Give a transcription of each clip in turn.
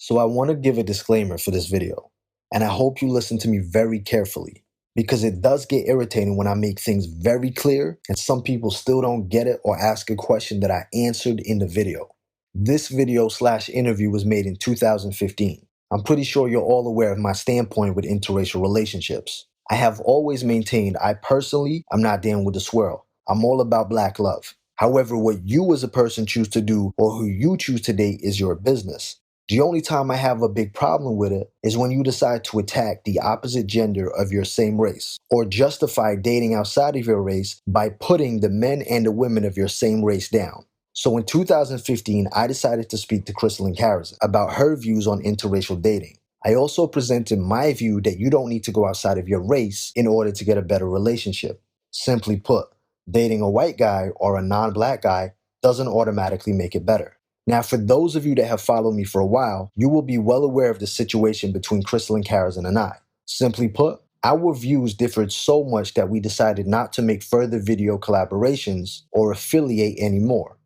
So I want to give a disclaimer for this video, and I hope you listen to me very carefully, because it does get irritating when I make things very clear and some people still don't get it or ask a question that I answered in the video. This video/interview was made in 2015. I'm pretty sure you're all aware of my standpoint with interracial relationships. I have always maintained I personally am not down with the swirl. I'm all about black love. However, what you as a person choose to do or who you choose to date is your business. The only time I have a big problem with it is when you decide to attack the opposite gender of your same race, or justify dating outside of your race by putting the men and the women of your same race down. So in 2015, I decided to speak to Christelyn Karazin about her views on interracial dating. I also presented my view that you don't need to go outside of your race in order to get a better relationship. Simply put, dating a white guy or a non-black guy doesn't automatically make it better. Now, for those of you that have followed me for a while, you will be well aware of the situation between Christelyn Karazin and I. Simply put, our views differed so much that we decided not to make further video collaborations or affiliate anymore.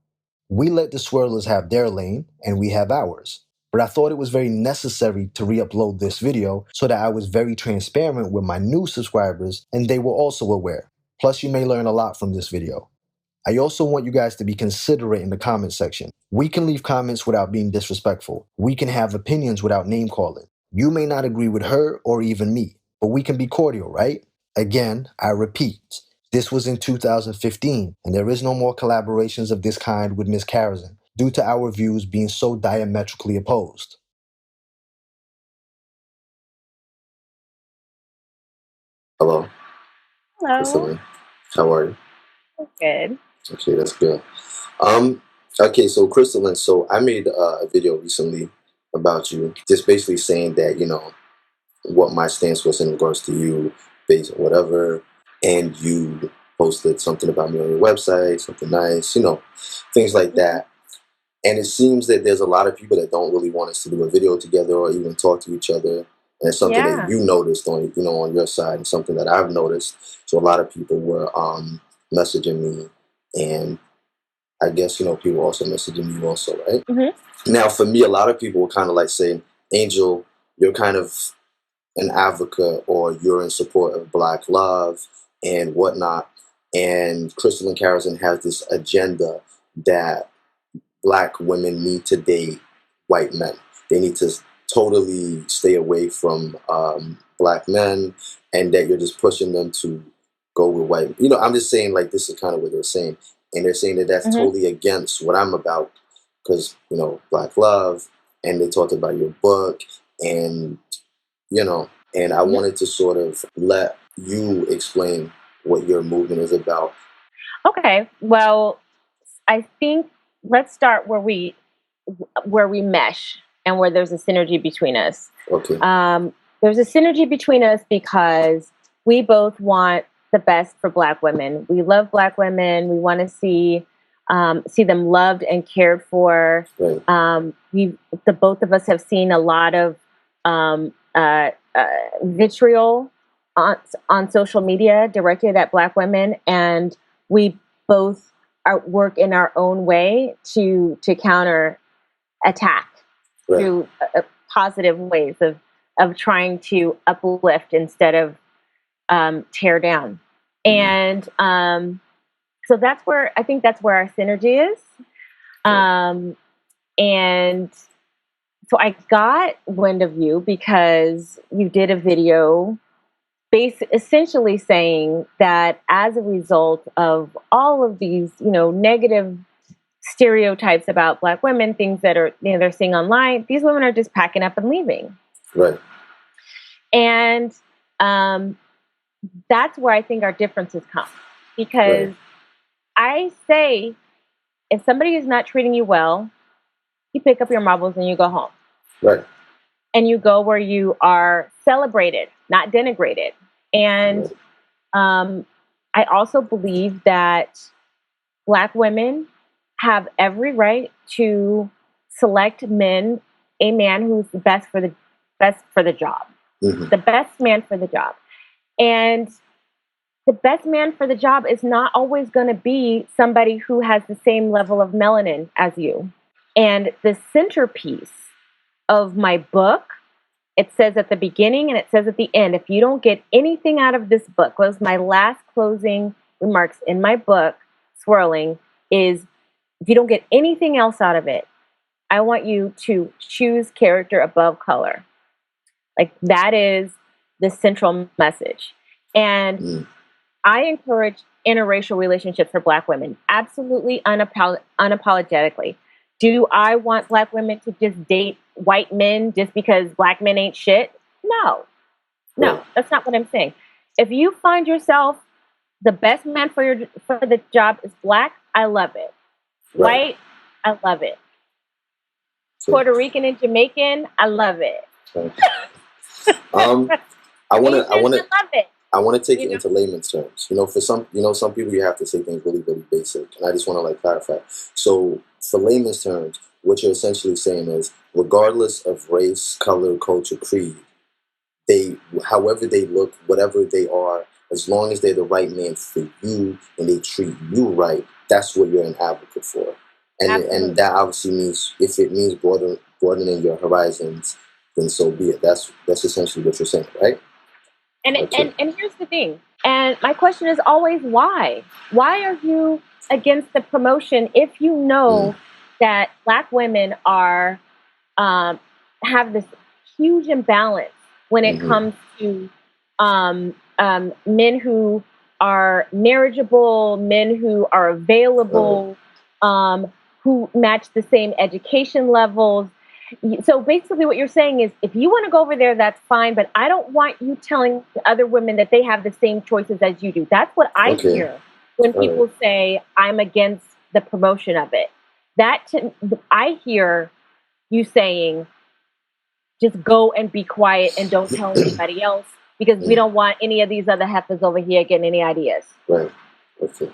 We let the swirlers have their lane, and we have ours. But I thought it was very necessary to re-upload this video so that I was very transparent with my new subscribers and they were also aware. Plus, you may learn a lot from this video. I also want you guys to be considerate in the comment section. We can leave comments without being disrespectful. We can have opinions without name calling. You may not agree with her or even me, but we can be cordial, right? Again, I repeat, this was in 2015, and there is no more collaborations of this kind with Ms. Karazin, due to our views being so diametrically opposed. Hello. Hello. Christelyn. How are you? Good. Okay, that's good. Okay, so Christelyn, so I made a video recently about you, just basically saying that, what my stance was in regards to you, based on whatever, and you posted something about me on your website, something nice, things like that. And it seems that there's a lot of people that don't really want us to do a video together or even talk to each other. And it's something that you noticed on, on your side, and something that I've noticed. So a lot of people were messaging me, and I guess, people also messaging you also, right? Mm-hmm. Now, for me, a lot of people were kind of like saying, Angel, you're kind of an advocate, or you're in support of black love and whatnot. And Christelyn Karazin has this agenda that black women need to date white men. They need to totally stay away from black men, and that you're just pushing them to go with white. I'm just saying, like, this is kind of what they're saying. And they're saying that that's totally against what I'm about, because, black love, and they talked about your book, and, and I wanted to sort of let you explain what your movement is about. Okay, well, I think let's start where we mesh and where there's a synergy between us. Okay. There's a synergy between us because we both want the best for black women. We love black women. We want to see them loved and cared for. Right. The both of us have seen a lot of vitriol on social media directed at black women, and we both work in our own way to counter attack through positive ways of trying to uplift instead of tear down. And so that's where I think that's where our synergy is. And so I got wind of you because you did a video essentially saying that as a result of all of these, negative stereotypes about black women, things that are, they're seeing online, these women are just packing up and leaving. Right. And that's where I think our differences come. Because I say, if somebody is not treating you well, you pick up your marbles and you go home. Right. And you go where you are celebrated, not denigrated. And I also believe that black women have every right to select a man who's the best for the job, the best man for the job. And the best man for the job is not always going to be somebody who has the same level of melanin as you. And the centerpiece of my book, it says at the beginning and it says at the end, if you don't get anything out of this book, was my last closing remarks in my book, Swirling, is if you don't get anything else out of it, I want you to choose character above color. Like that is the central message. And I encourage interracial relationships for Black women, absolutely unapologetically. Do I want Black women to just date white men just because Black men ain't shit? No, that's not what I'm saying. If you find yourself the best man for the job is Black, I love it. White, I love it. Puerto Rican and Jamaican, I love it. I want to take You it know? into layman's terms. For some people you have to say things really, really basic, and I just want to clarify. So, for layman's terms, what you're essentially saying is, regardless of race, color, culture, creed, however they look, whatever they are, as long as they're the right man for you and they treat you right, that's what you're an advocate for. And that obviously means, if it means broadening your horizons, then so be it. That's essentially what you're saying, right? And here's the thing. And my question is always why? Why are you against the promotion if you know that Black women are have this huge imbalance when it comes to men who are marriageable, men who are available, who match the same education levels? So basically what you're saying is, if you want to go over there, that's fine, but I don't want you telling other women that they have the same choices as you do. That's what I hear when people say I'm against the promotion of it. I hear you saying, just go and be quiet and don't tell anybody else, because we don't want any of these other heifers over here getting any ideas. Right. Okay.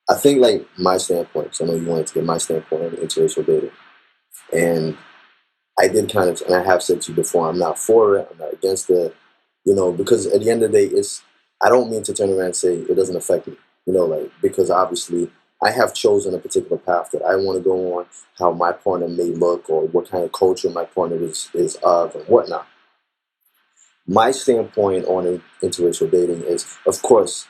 I think my standpoint, so I know you wanted to get my standpoint on interracial dating. And I did and I have said to you before, I'm not for it, I'm not against it, because at the end of the day, I don't mean to turn around and say it doesn't affect me, because obviously I have chosen a particular path that I want to go on, how my partner may look, or what kind of culture my partner is of, and whatnot. My standpoint on interracial dating is, of course,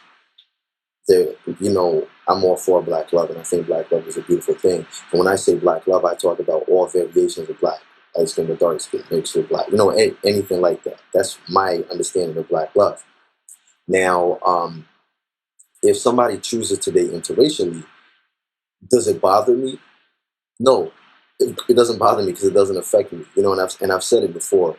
I'm all for Black love, and I think Black love is a beautiful thing. And when I say Black love, I talk about all variations of Black, light skin to dark skin, mixed with Black, anything like that. That's my understanding of Black love. Now, if somebody chooses to date interracially, does it bother me? No, it doesn't bother me, because it doesn't affect me. And I've said it before.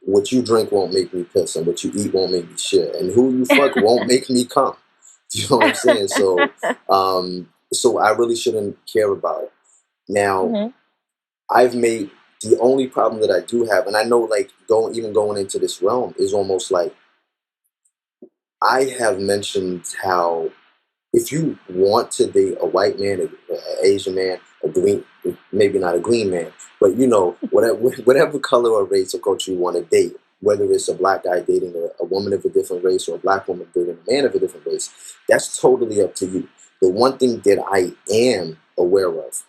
What you drink won't make me piss, and what you eat won't make me shit, and who you fuck won't make me come. You know what I'm saying? So I really shouldn't care about it. Now, I've made the only problem that I do have, and I know going into this realm is almost like, I have mentioned how, if you want to date a white man, an Asian man, a green, maybe not a green man, but whatever color or race or culture you want to date, whether it's a Black guy dating a woman of a different race, or a Black woman dating a man of a different race, that's totally up to you. The one thing that I am aware of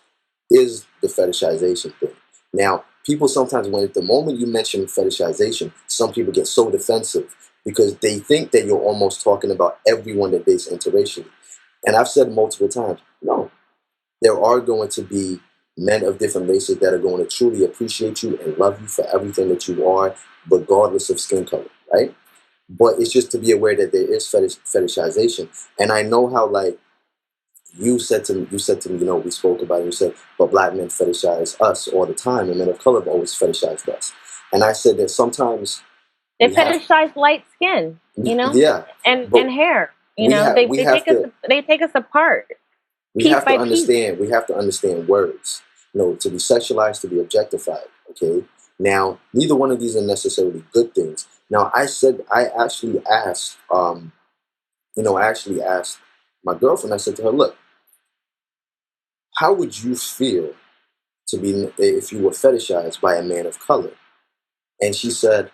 is the fetishization thing. Now, people sometimes, the moment you mention fetishization, some people get so defensive, because they think that you're almost talking about everyone that dates interracially. And I've said multiple times, no, there are going to be men of different races that are going to truly appreciate you and love you for everything that you are, regardless of skin color, right? But it's just to be aware that there is fetishization. And I know how, you said to me, we spoke about it, you said, but Black men fetishize us all the time, and men of color have always fetishized us. And I said that sometimes they fetishize light skin, and hair. They take us apart. We have to understand words. To be sexualized, to be objectified. Okay. Now, neither one of these are necessarily good things. Now, I actually asked my girlfriend. I said to her, "Look, how would you feel if you were fetishized by a man of color?" And she said,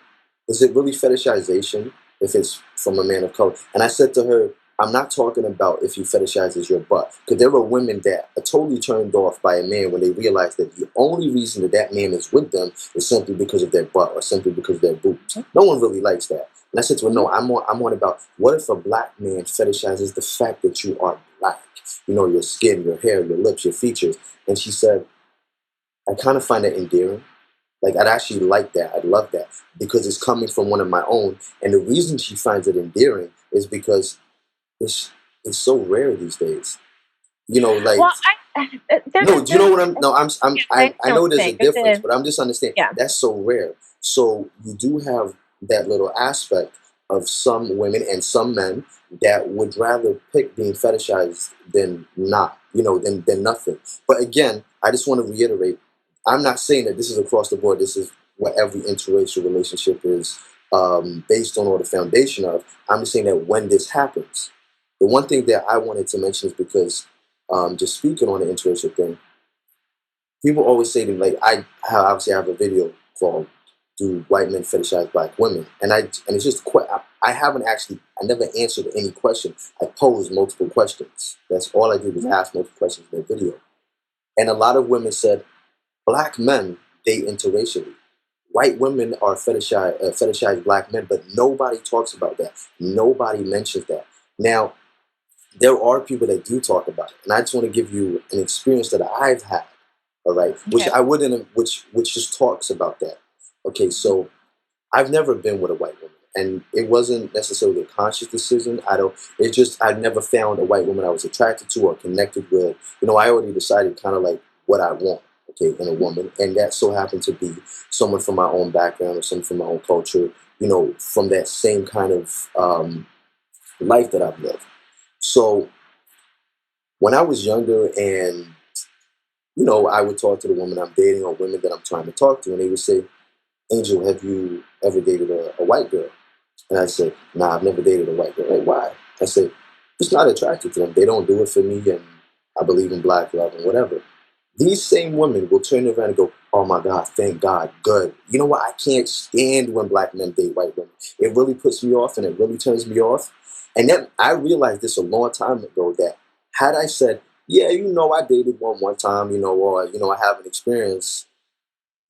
"Is it really fetishization if it's from a man of color?" And I said to her, I'm not talking about if you fetishizes your butt, because there are women that are totally turned off by a man when they realize that the only reason that that man is with them is simply because of their butt or simply because of their boobs. No one really likes that. And I said to her, no, I'm on about, what if a black man fetishizes the fact that you are black? You know, your skin, your hair, your lips, your features. And she said, I kind of find that endearing. Like, I'd actually like that. I'd love that because it's coming from one of my own. And the reason she finds it endearing is because it's so rare these days. You know, like, Well, no, do you know what I'm? No, I no, know there's a saying, but difference, but I'm just understanding yeah. that's so rare. So you do have that little aspect of some women and some men that would rather pick being fetishized than not, you know, than nothing. But again, I just want to reiterate, I'm not saying that this is across the board. This is what every interracial relationship is based on or the foundation of. I'm just saying that when this happens, the one thing that I wanted to mention is because just speaking on the interracial thing, people always say to me, like, obviously I have a video called "Do White Men Fetishize Black Women?" and it's just I haven't actually, I never answered any question. I posed multiple questions. That's all I did was ask multiple questions in the video, and a lot of women said black men date interracially. White women are fetishize black men, but nobody talks about that. Nobody mentions that. Now, there are people that do talk about it, and I just want to give you an experience that I've had. All right, which Okay. I wouldn't, which just talks about that. Okay, so I've never been with a white woman, and it wasn't necessarily a conscious decision. I don't. It's just I've never found a white woman I was attracted to or connected with. You know, I already decided kind of like what I want. Okay, in a woman, and that so happened to be someone from my own background or someone from my own culture. You know, from that same kind of life that I've lived. So when I was younger and, you know, I would talk to the woman I'm dating or women that I'm trying to talk to, and they would say, Angel, have you ever dated a white girl? And I said, nah, I've never dated a white girl. Like, why? I said, just not attracted to them. They don't do it for me, and I believe in black love and whatever. These same women will turn around and go, oh my God, thank God, good. You know what? I can't stand when black men date white women. It really puts me off and it really turns me off. And then I realized this a long time ago that had I said, yeah, you know, I dated one time, you know, or, you know, I have an experience,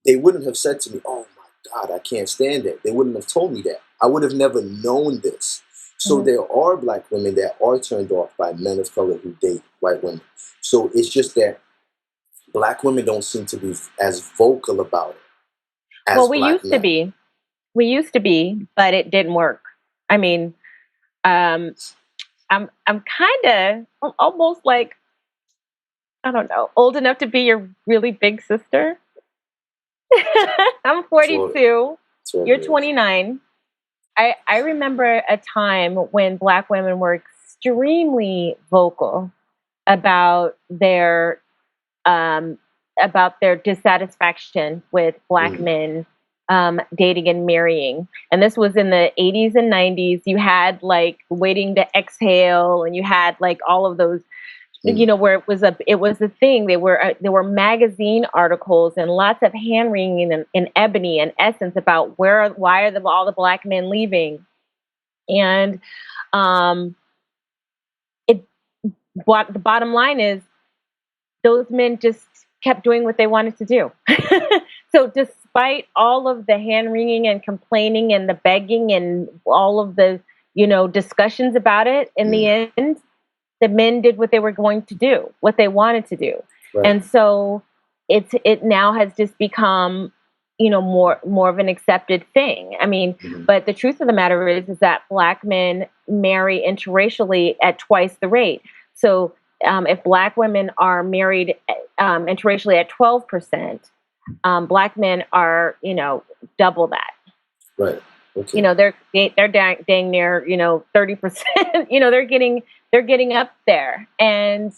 they wouldn't have said to me, oh my God, I can't stand it. They wouldn't have told me that. I would have never known this. So Mhm. there are black women that are turned off by men of color who date white women. So it's just that black women don't seem to be as vocal about it as Well, we black used to men. be. We used to be, but it didn't work. I mean, um, I'm kind of almost like, I don't know, old enough to be your really big sister. I'm So, 42. so You're it is. 29. I remember a time when black women were extremely vocal about their um, about their dissatisfaction with black Mhm. men dating and marrying. And this was in the 80s and 90s. You had like Waiting to Exhale, and you had like all of those, you Mhm. know, where it was a thing. There were magazine articles and lots of hand wringing in Ebony and Essence about why are all the black men leaving. And um, it what the bottom line is, those men just kept doing what they wanted to do. So despite all of the hand wringing and complaining and the begging and all of the, you know, discussions about it, in the Mhm. end, the men did what they were going to do, what they wanted to do. Right. And so it now has just become, you know, more of an accepted thing. I mean, Mhm. but the truth of the matter is that black men marry interracially at twice the rate. So if black women are married interracially at 12%, black men are, you know, double that. Right. You Okay. know, they're dang near, you know, 30%. You know, they're getting up there, and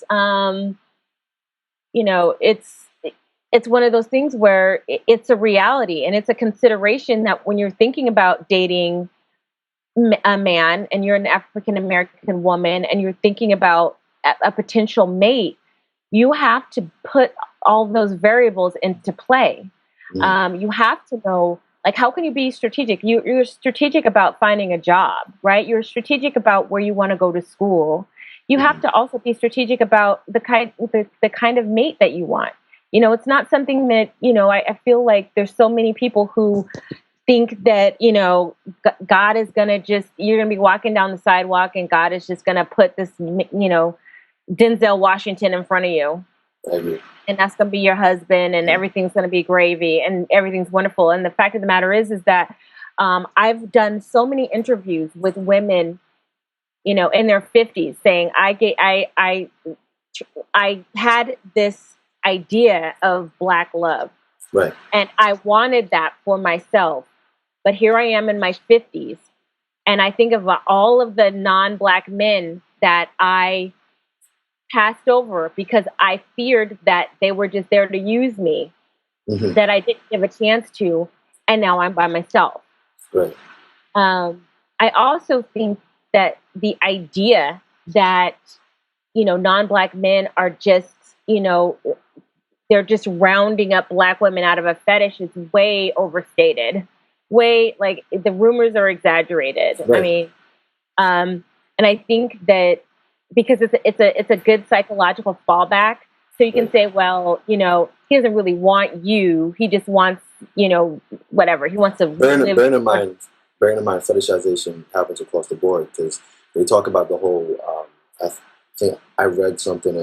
you know, it's one of those things where it's a reality and it's a consideration that when you're thinking about dating a man and you're an African American woman and you're thinking about a potential mate, you have to put all those variables into play. Mhm. You have to know Like, how can you be strategic? You're strategic about finding a job, right? You're strategic about where you want to go to school. You have to also be strategic about the kind of mate that you want. It's not something that, I feel like there's so many people who think that, God is going to you're going to be walking down the sidewalk and God is just going to put this, Denzel Washington in front of you. I agree. And that's going to be your husband, and everything's going to be gravy, and everything's wonderful. And the fact of the matter is that I've done so many interviews with women, in their 50s, saying I had this idea of Black love, right, and I wanted that for myself, but here I am in my 50s, and I think of all of the non-Black men that I passed over because I feared that they were just there to use me, that I didn't give a chance to, and now I'm by myself. Right. I also think that the idea that, non-Black men are just, they're just rounding up Black women out of a fetish is way overstated. Way, like, the rumors are exaggerated. Right. I mean, and I think that because it's a good psychological fallback. So you can say, well, he doesn't really want you. He just wants, whatever. He wants to bearing in mind, fetishization happens across the board because they talk about the whole. I think I read something,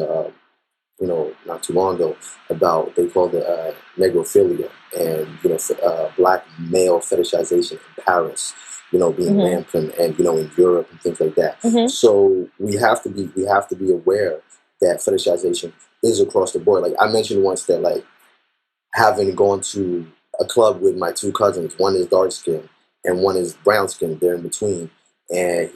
not too long ago about they called it negrophilia, and Black male fetishization in Paris. Being rampant, and in Europe and things like that. So we have to be aware that fetishization is across the board. Like I mentioned once that, like, having gone to a club with my two cousins, one is dark skinned and one is brown skinned, they're in between, and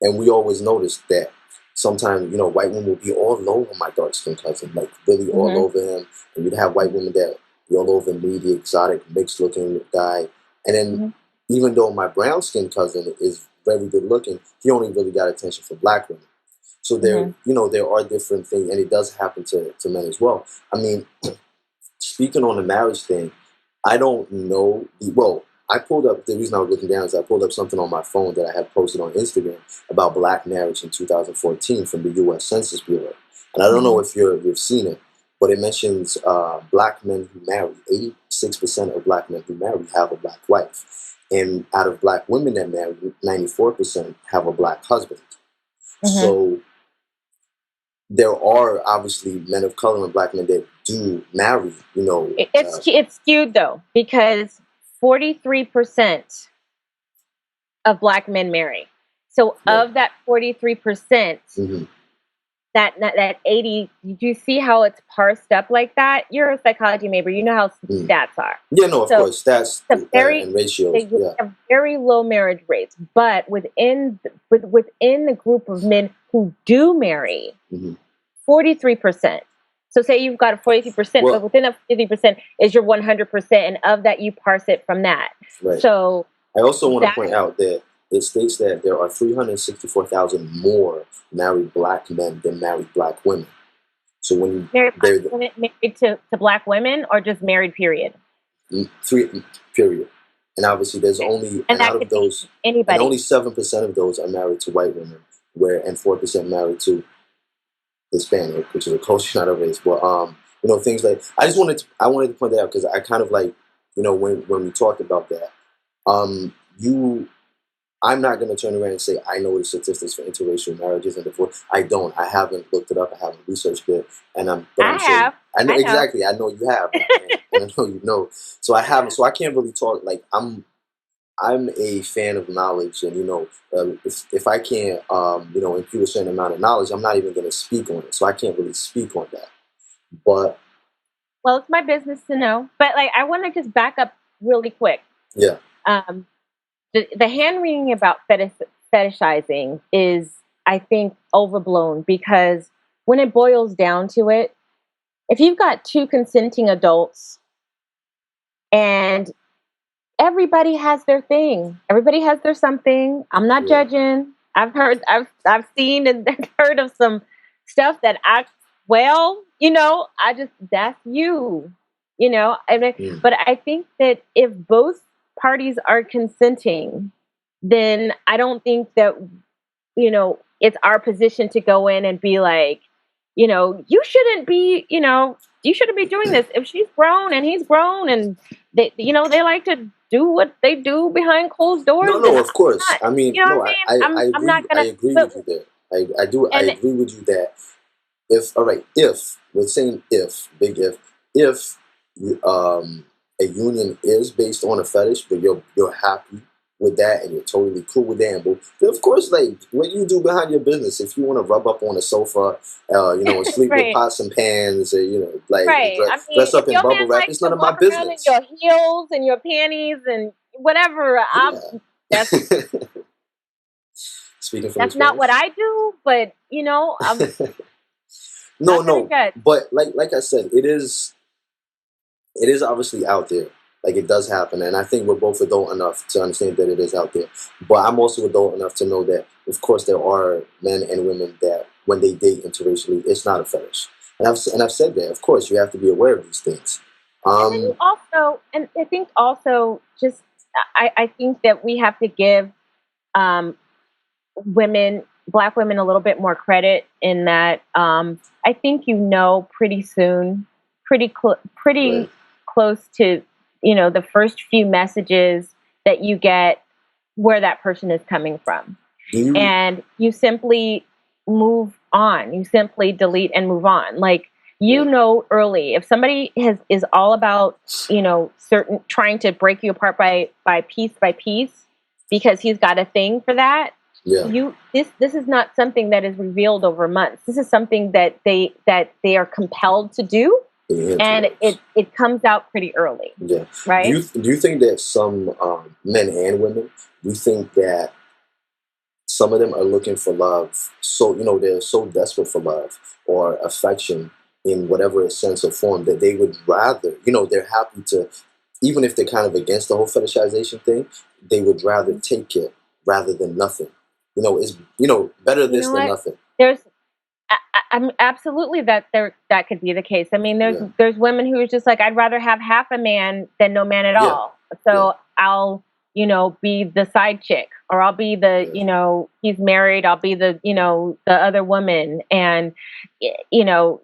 and we always noticed that sometimes white women would be all over my dark skinned cousin, like really all over him, and you'd have white women that be all over me, the exotic mixed looking guy, and then. Even though my brown-skinned cousin is very good-looking, he only really got attention from Black women. So there are different things, and it does happen to men as well. I mean, speaking on the marriage thing, I don't know. Well, I pulled up, the reason I was looking down is I pulled up something on my phone that I had posted on Instagram about Black marriage in 2014 from the U.S. Census Bureau. And I don't know if you've seen it, but it mentions Black men who marry. 86% of Black men who marry have a Black wife. And out of Black women that marry, 94% have a Black husband. So there are obviously men of color and Black men that do marry, It's skewed, though, because 43% of Black men marry. So of that 43%, that 80, did you see how it's parsed up like that? You're a psychology major. You know how stats are. Yeah, no, of course. Stats and ratios. They have very low marriage rates. But within the group of men who do marry, 43%. So say you've got a 43%, but within that 50% is your 100%. And of that, you parse it from that. Right. So I also want to point out that it states that there are 364,000 more married Black men than married Black women. So when you married to Black women, or just married, period? Period. And obviously there's only, and out of those, anybody. And only 7% of those are married to white women, and 4% married to Hispanic, which is a culture, not a race. But things like, I wanted to point that out because I kind of like, when we talked about that, I'm not going to turn around and say I know the statistics for interracial marriages and divorce. I don't. I haven't looked it up. I haven't researched it, and I know exactly. I know you have, and I know you know. So I haven't. So I can't really talk. Like I'm a fan of knowledge, and if I can't impute a certain amount of knowledge, I'm not even going to speak on it. So I can't really speak on that. But it's my business to know. But I want to just back up really quick. Yeah. The hand-wringing about fetishizing is, I think, overblown, because when it boils down to it, if you've got two consenting adults and everybody has their thing, everybody has their something. I'm not judging. I've seen and heard of some stuff that that's you. you know. I mean, but I think that if both parties are consenting, then I don't think that, you know, it's our position to go in and be like, you know, you shouldn't be, you know, you shouldn't be doing this. If she's grown and he's grown and they, you know, they like to do what they do behind closed doors, then No, of course. not, I mean, you know no, what I'm saying? I'm not I gonna, agree but, with you there. I do, I and agree with you that if, all right, if, we're saying if, big if a union is based on a fetish, but you're happy with that and you're totally cool with that, then of course, like, what you do behind your business, if you want to rub up on a sofa, you know, and sleep with right, pots and pans, or, you know, like, right. I mean, dress if up in your bubble man wrap, likes it's to none of my walk around in business. your heels and your panties and whatever, Yeah. that's Speaking from that's not what experience. I do. But you know, I'm No, not gonna no, judge. but like I said, it is obviously out there. Like, it does happen, and I think we're both adult enough to understand that it is out there. But I'm also adult enough to know that, of course, there are men and women that when they date interracially, it's not a fetish. And I've said that. Of course, you have to be aware of these things. And then you Um, also, and I think also, just I think that we have to give um, women, Black women, a little bit more credit in that. I think you know pretty soon, pretty right. close to, you know, the first few messages that you get where that person is coming from, Do you? and you simply move on. You simply delete and move on. Like, you Right. know early if somebody is all about, you know, certain trying to break you apart by piece because he's got a thing for that. Yeah. You this is not something that is revealed over months. This is something that they are compelled to do, The and interrobes. it comes out pretty early, Yeah. right? Do you think that some men and women, do you think that some of them are looking for love, so you know they're so desperate for love or affection in whatever sense or form that they would rather, you know, they're happy to, even if they're kind of against the whole fetishization thing, they would rather take it rather than nothing. You know, is, you know, better You this know than what? nothing. There's I'm absolutely that could be the case. I mean, Yeah. there's women who are just like, I'd rather have half a man than no man at Yeah. all. Yeah. So I'll, you know, be the side chick, or I'll be the, Yeah. you know, he's married, I'll be the, you know, the other woman. And you know,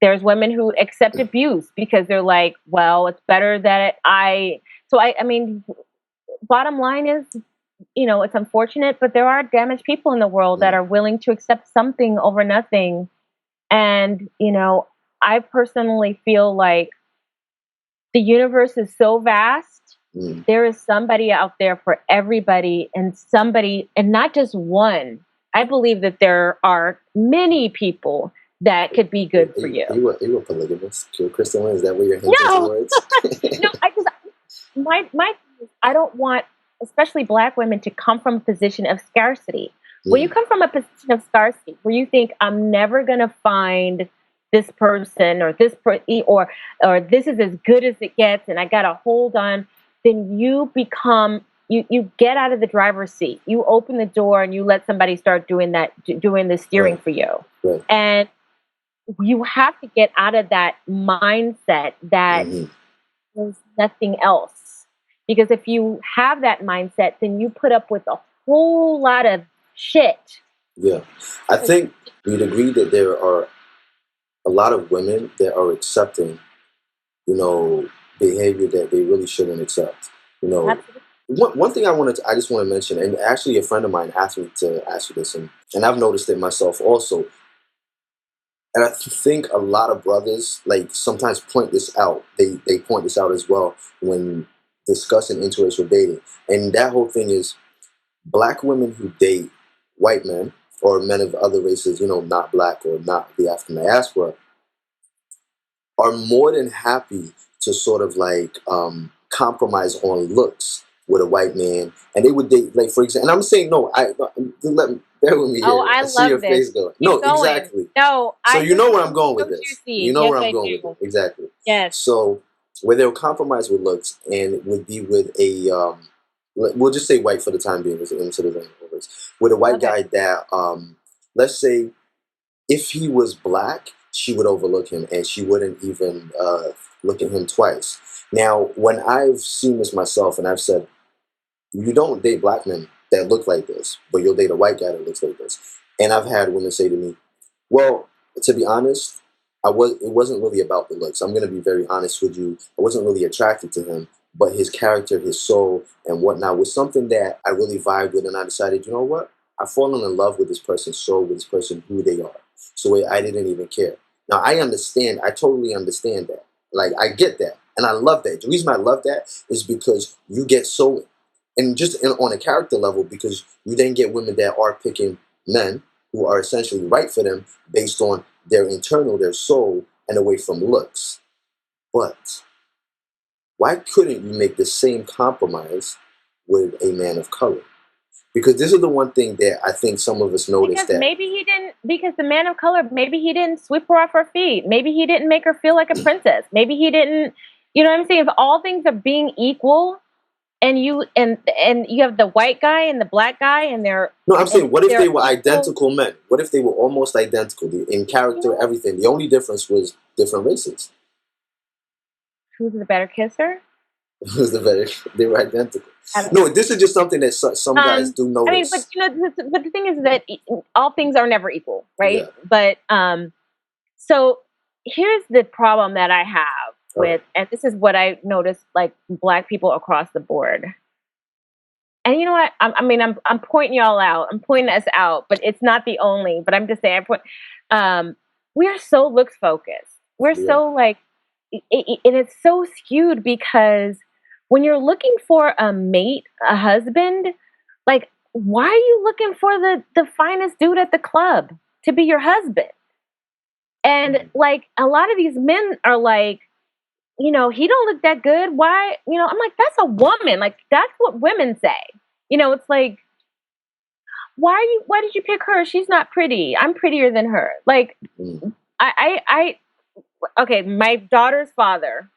there's women who accept abuse because they're like, well, it's better that I mean, bottom line is, you know, it's unfortunate, but there are damaged people in the world that Mm, are willing to accept something over nothing. And, you know, I personally feel like the universe is so vast. mm. There is somebody out there for everybody, and somebody, and not just one. I believe that there are many people that could be good for you. You were polygamous, Christelyn? Is that what you're hinting No, towards? no, I just, my I don't want, especially Black women, to come from a position of scarcity. When you Mm, come from a position of scarcity, where you think I'm never gonna find this person or or this is as good as it gets, and I gotta hold on, then you become you get out of the driver's seat. You open the door and you let somebody start doing the steering right, for you, right. and you have to get out of that mindset that Hmm. there's nothing else. Because if you have that mindset, then you put up with a whole lot of shit. Yeah. I think we'd agree that there are a lot of women that are accepting, you know, behavior that they really shouldn't accept. You know, Absolutely. one thing I just want to mention, and actually a friend of mine asked me to ask you this, and I've noticed it myself also. And I think a lot of brothers like sometimes point this out. They point this out as well when discussing interracial dating. And that whole thing is black women who date white men or men of other races, you know, not black or not the African diaspora, are more than happy to sort of like compromise on looks with a white man, and they would date, like, for example. And I'm saying no, let me bear with me Oh, here. I I see your love this. face going. Keep No, going. exactly. No, So I you just know where think I'm it's going with so this. You juicy. know Yes, where I'm I going with it. do. Exactly. Yes. So where they'll compromise with looks and would be with a we'll just say white for the time being, instead of with a white Okay. guy that let's say if he was black, she would overlook him and she wouldn't even look at him twice. Now, when I've seen this myself and I've said, you don't date black men that look like this, but you'll date a white guy that looks like this. And I've had women say to me, well, to be honest, it wasn't really about the looks. I'm going to be very honest with you. I wasn't really attracted to him, but his character, his soul, and whatnot was something that I really vibed with. And I decided, you know what? I've fallen in love with this person's soul, with this person, who they are. So I didn't even care. Now, I understand. I totally understand that. Like, I get that. And I love that. The reason I love that is because you get so, and just on a character level, because you then get women that are picking men who are essentially right for them based on their internal, their soul, and away from looks. But why couldn't you make the same compromise with a man of color? Because this is the one thing that I think some of us noticed, because maybe he didn't, because the man of color, maybe he didn't sweep her off her feet. Maybe he didn't make her feel like a princess. Maybe he didn't, you know what I'm saying? If all things are being equal, and you have the white guy and the black guy, and they're no, I'm saying, what if they were equal identical men? What if they were almost identical in character, everything? The only difference was different races. Who's the better kisser? They were identical. No, this is just something that some guys do notice. I mean, but the thing is that all things are never equal, right? Yeah. But so here's the problem that I have with, and this is what I noticed, like black people across the board. And you know what? I'm pointing y'all out. I'm pointing us out, but it's not the only. But I'm just saying, we are so looks focused. We're so like, and it's so skewed because when you're looking for a mate, a husband, like, why are you looking for the finest dude at the club to be your husband? And like, a lot of these men are like, he don't look that good. Why? I'm like, that's a woman. Like, that's what women say. It's like, why did you pick her? She's not pretty. I'm prettier than her. Like, okay, my daughter's father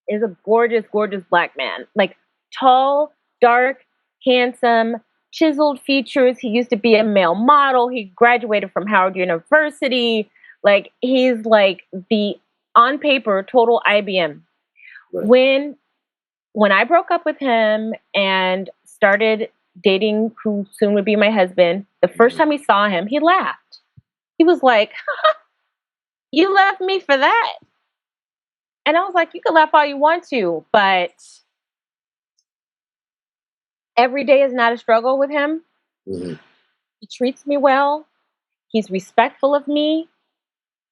is a gorgeous, gorgeous black man. Like, tall, dark, handsome, chiseled features. He used to be a male model. He graduated from Howard University. Like, he's like the, on paper, total IBM. Right. When I broke up with him and started dating who soon would be my husband, the first time he saw him, he laughed. He was like, you left me for that? And I was like, you can laugh all you want to, but every day is not a struggle with him. Mm-hmm. He treats me well. He's respectful of me.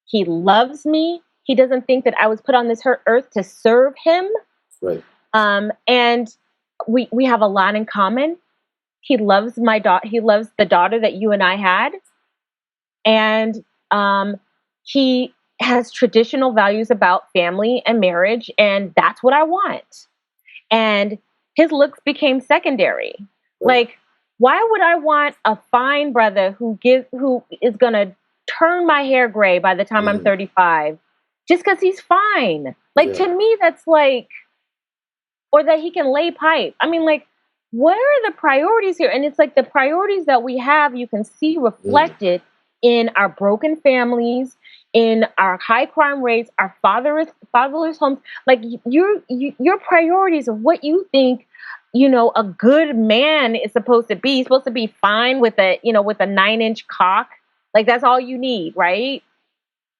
He loves me. He doesn't think that I was put on this earth to serve him. Right. And we have a lot in common. He loves my daughter. He loves the daughter that you and I had. And he has traditional values about family and marriage, and that's what I want. And his looks became secondary. Right. Like, why would I want a fine brother who is gonna turn my hair gray by the time I'm 35 just because he's fine? Like, to me, that's like, or that he can lay pipe. I mean, like, what are the priorities here? And it's like the priorities that we have, you can see reflected in our broken families, in our high crime rates, our fatherless homes. Like, your priorities of what you think, a good man is supposed to be. He's supposed to be fine with a 9-inch cock. Like, that's all you need, right?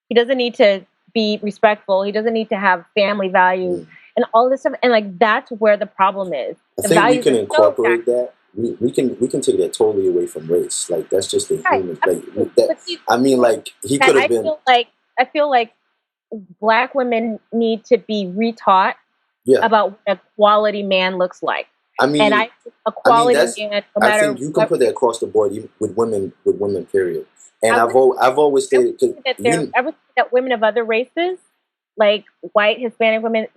He doesn't need to be respectful. He doesn't need to have family values and all this stuff. And like, that's where the problem is. I think we can incorporate that. We can take that totally away from race. Like, that's just the human. Like, that, I mean, like, he could have been. I feel like black women need to be retaught about what a quality man looks like. I mean, man, no I think you can put that across the board, even with women. Period. And I've always stated that women of other races, like white, Hispanic women,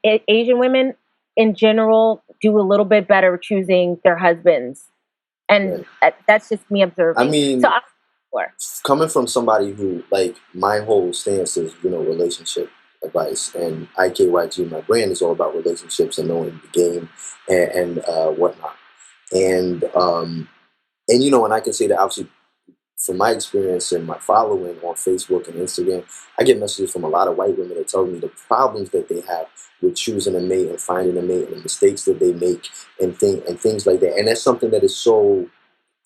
Asian women in general, do a little bit better choosing their husbands, and that's just me observing. I mean, coming from somebody who, like, my whole stance is, relationship advice, and IKYG, my brand is all about relationships and knowing the game and whatnot, and and I can say that obviously from my experience and my following on Facebook and Instagram, I get messages from a lot of white women that tell me the problems that they have with choosing a mate and finding a mate and the mistakes that they make and things like that. And that's something that is so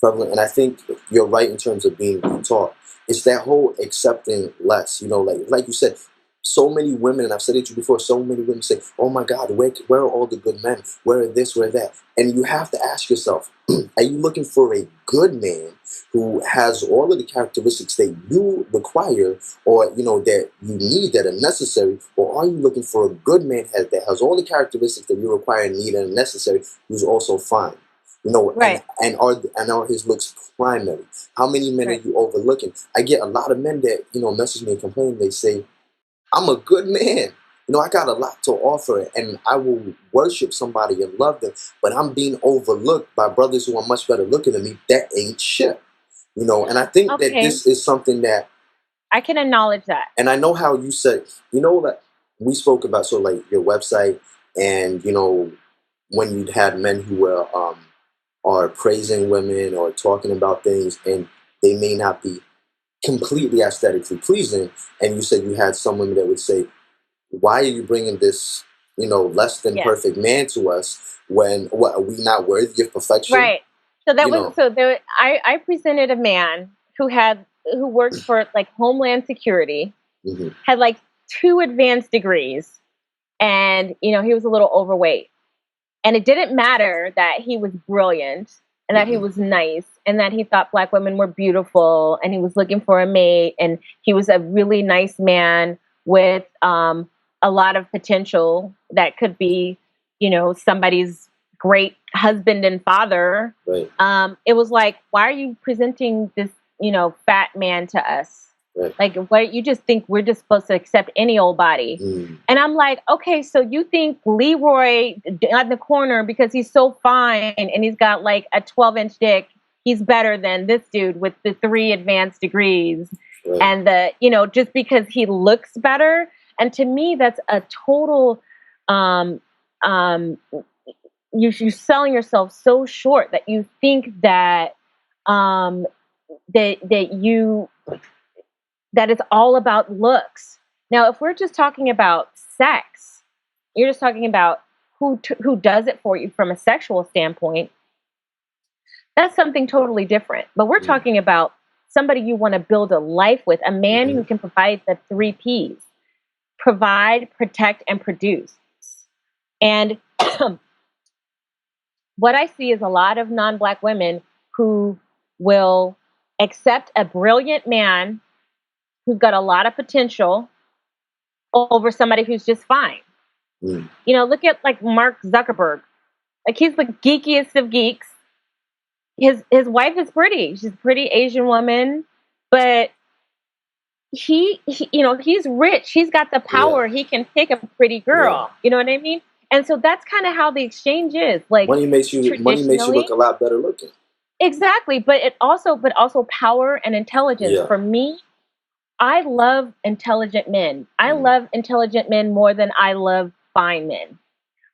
prevalent. And I think you're right in terms of being taught. It's that whole accepting less. Like you said, so many women, and I've said it to you before, so many women say, "Oh my God, where are all the good men? Where are this, where that?" And you have to ask yourself, are you looking for a good man who has all of the characteristics that you require, or that you need, that are necessary, or are you looking for a good man that has all the characteristics that you require, need, and are necessary, who's also fine? Right. And are his looks primary? How many men are Right. you overlooking? I get a lot of men that message me and complain. They say, "I'm a good man. I got a lot to offer, and I will worship somebody and love them, but I'm being overlooked by brothers who are much better looking than me. That ain't shit." And I think that Okay. this is something that, I can acknowledge that. and I know how you said, that we spoke about, so like your website, and when you had men who were are praising women or talking about things, and they may not be completely aesthetically pleasing, and you said you had some women that would say, "Why are you bringing this, less than Yes. perfect man to us? When what, are we not worthy of perfection?" Right. So that You was know. so there. I presented a man who worked for like Homeland Security, Hmm. had like 2 advanced degrees, and he was a little overweight. And it didn't matter that he was brilliant and that he Hmm. was nice and that he thought black women were beautiful and he was looking for a mate and he was a really nice man with a lot of potential that could be, somebody's great husband and father. Right. It was like, why are you presenting this, fat man to us? Right. Like, what, you just think we're just supposed to accept any old body? Mm. And I'm like, okay, so you think Leroy on the corner, because he's so fine and he's got like a 12-inch dick, he's better than this dude with the 3 advanced degrees. Right. And just because he looks better. And to me, that's a total, um, um, you're selling yourself so short that you think that, um, that it's all about looks. Now, if we're just talking about sex, you're just talking about who does it for you from a sexual standpoint. That's something totally different. But we're Mm. talking about somebody you want to build a life with, a man Hmm. who can provide the 3 P's: provide, protect, and produce. And what I see is a lot of non-black women who will accept a brilliant man who's got a lot of potential over somebody who's just fine. Mm. Look at like Mark Zuckerberg. Like, he's the geekiest of geeks. His wife is pretty. She's a pretty Asian woman, but he's rich. He's got the Yeah. power. He can pick a pretty Yeah. girl. You know what I mean? And so that's kind of how the exchange is. Like, Money makes you look traditionally, a lot better looking. exactly. But also power and intelligence. Yeah. For me, I love intelligent men. I Mm. love intelligent men more than I love fine men.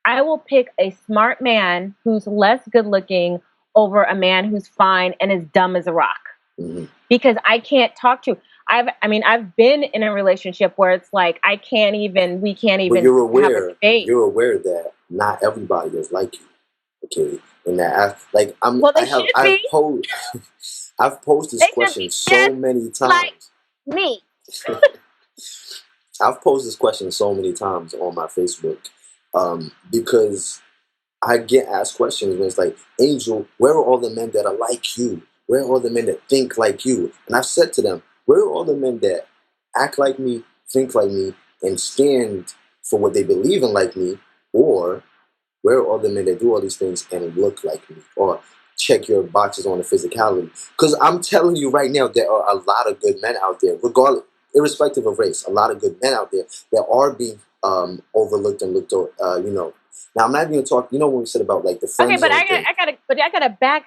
I will pick a smart man who's less good looking over a man who's fine and as dumb as a rock, Hmm. because I can't talk to. I've been in a relationship where it's like we can't But even you're have a aware, debate. you're aware that not everybody is like you. Okay, and Well, they should I've be. posed I've posed this They should question be just so many like times. me. I've posed this question so many times on my Facebook, because I get asked questions when it's like, "Angel, where are all the men that are like you? Where are all the men that think like you?" And I've said to them, "Where are all the men that act like me, think like me, and stand for what they believe in like me? Or where are all the men that do all these things and look like me, or check your boxes on the physicality?" Because I'm telling you right now, there are a lot of good men out there, regardless, irrespective of race. A lot of good men out there that are being overlooked and looked over. Now I'm not even gonna talk. When we said about like the Okay, friend but zone thing,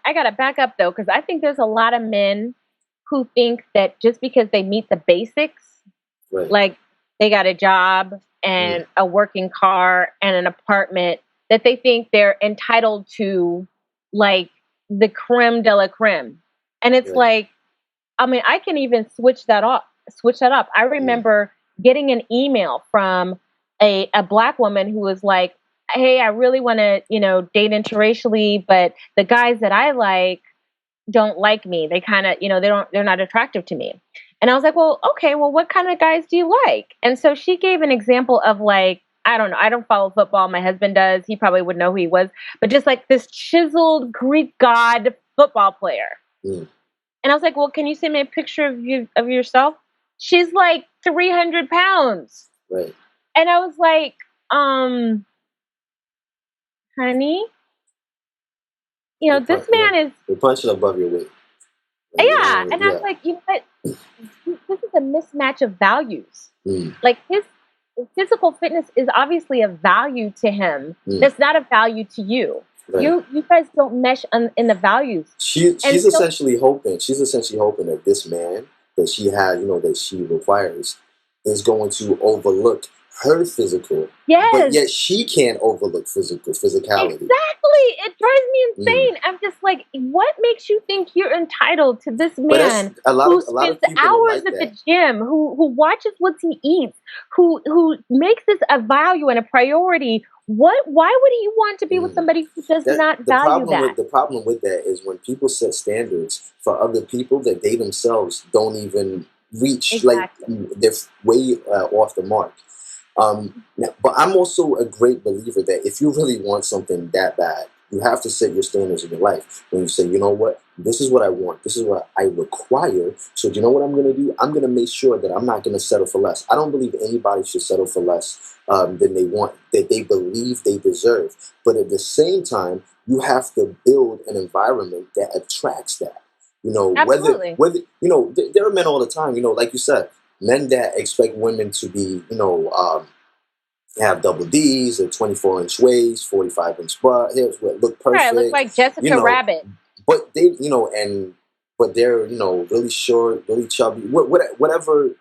I gotta back up though, because I think there's a lot of men who think that just because they meet the basics, right? like they got a job Mm. and a working car and an apartment, that they think they're entitled to like the creme de la creme. And it's Right. like, I mean, I can even switch that up. I remember getting an email from a black woman who was like, "Hey, I really want to, date interracially, but the guys that I like don't like me. They kind of, they're not attractive to me." And I was like, "Well, okay, well, what kind of guys do you like?" And so she gave an example of like, I don't know, I don't follow football. My husband does. He probably would know who he was, but just like this chiseled Greek god football player. Mm. And I was like, "Well, can you send me a picture of yourself?" She's like 300 pounds. Right. And I was like, honey, this man is. You're punching above your weight. Yeah. And I was like, you know what? This is a mismatch of values. Like his physical fitness is obviously a value to him. That's not a value to you. Right. You guys don't mesh in the values. She's essentially hoping that this man that she had, that she requires, is going to overlook her physical. Yes. But yet she can't overlook physicality. Exactly. It drives me insane. I'm just like, what makes you think you're entitled to this man who spends hours at the gym, who watches what he eats, who makes this a value and a priority? Why would you want to be with somebody who does not value that? The problem with that is when people set standards for other people that they themselves don't even reach. Exactly. Like they're way off the mark. But I'm also a great believer that if you really want something that bad, you have to set your standards in your life. When you say, you know what, this is what I want, this is what I require. So you know what I'm going to do? I'm going to make sure that I'm not going to settle for less. I don't believe anybody should settle for less than they want, that they believe they deserve. But at the same time, you have to build an environment that attracts that. Absolutely. Whether there are men all the time, like you said, men that expect women to be, have double D's, or 24-inch waist, 45-inch butt, hips, look perfect. Right, look like Jessica Rabbit. But they, but they're, really short, really chubby, whatever,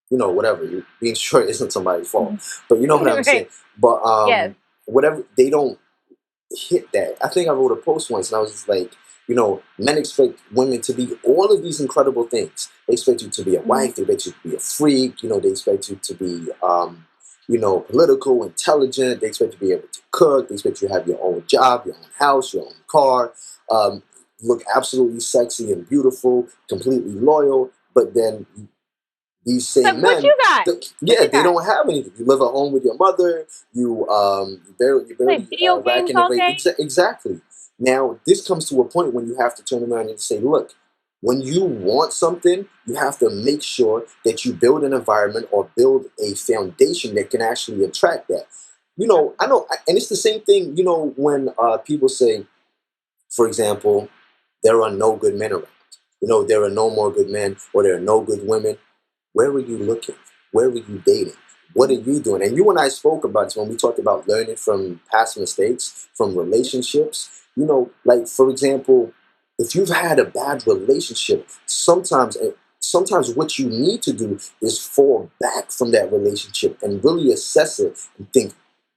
whatever. Being short isn't somebody's fault, but you know what I'm saying. But yes. Whatever, they don't hit that. I think I wrote a post once, and I was just like, men expect women to be all of these incredible things. They expect you to be a wife. They expect you to be a freak. They expect you to be, political, intelligent. They expect you to be able to cook. They expect you to have your own job, your own house, your own car, look absolutely sexy and beautiful, completely loyal. But then these same men, what you got? They don't have anything. You live at home with your mother. You barely video games all day. Exactly. Now, this comes to a point when you have to turn around and say, look, when you want something, you have to make sure that you build an environment or build a foundation that can actually attract that. I know, and it's the same thing, when people say, for example, there are no good men around. There are no more good men, or there are no good women. Where were you looking? Where were you dating? What are you doing? And you and I spoke about this when we talked about learning from past mistakes, from relationships. Like, for example, if you've had a bad relationship, sometimes what you need to do is fall back from that relationship and really assess it and think,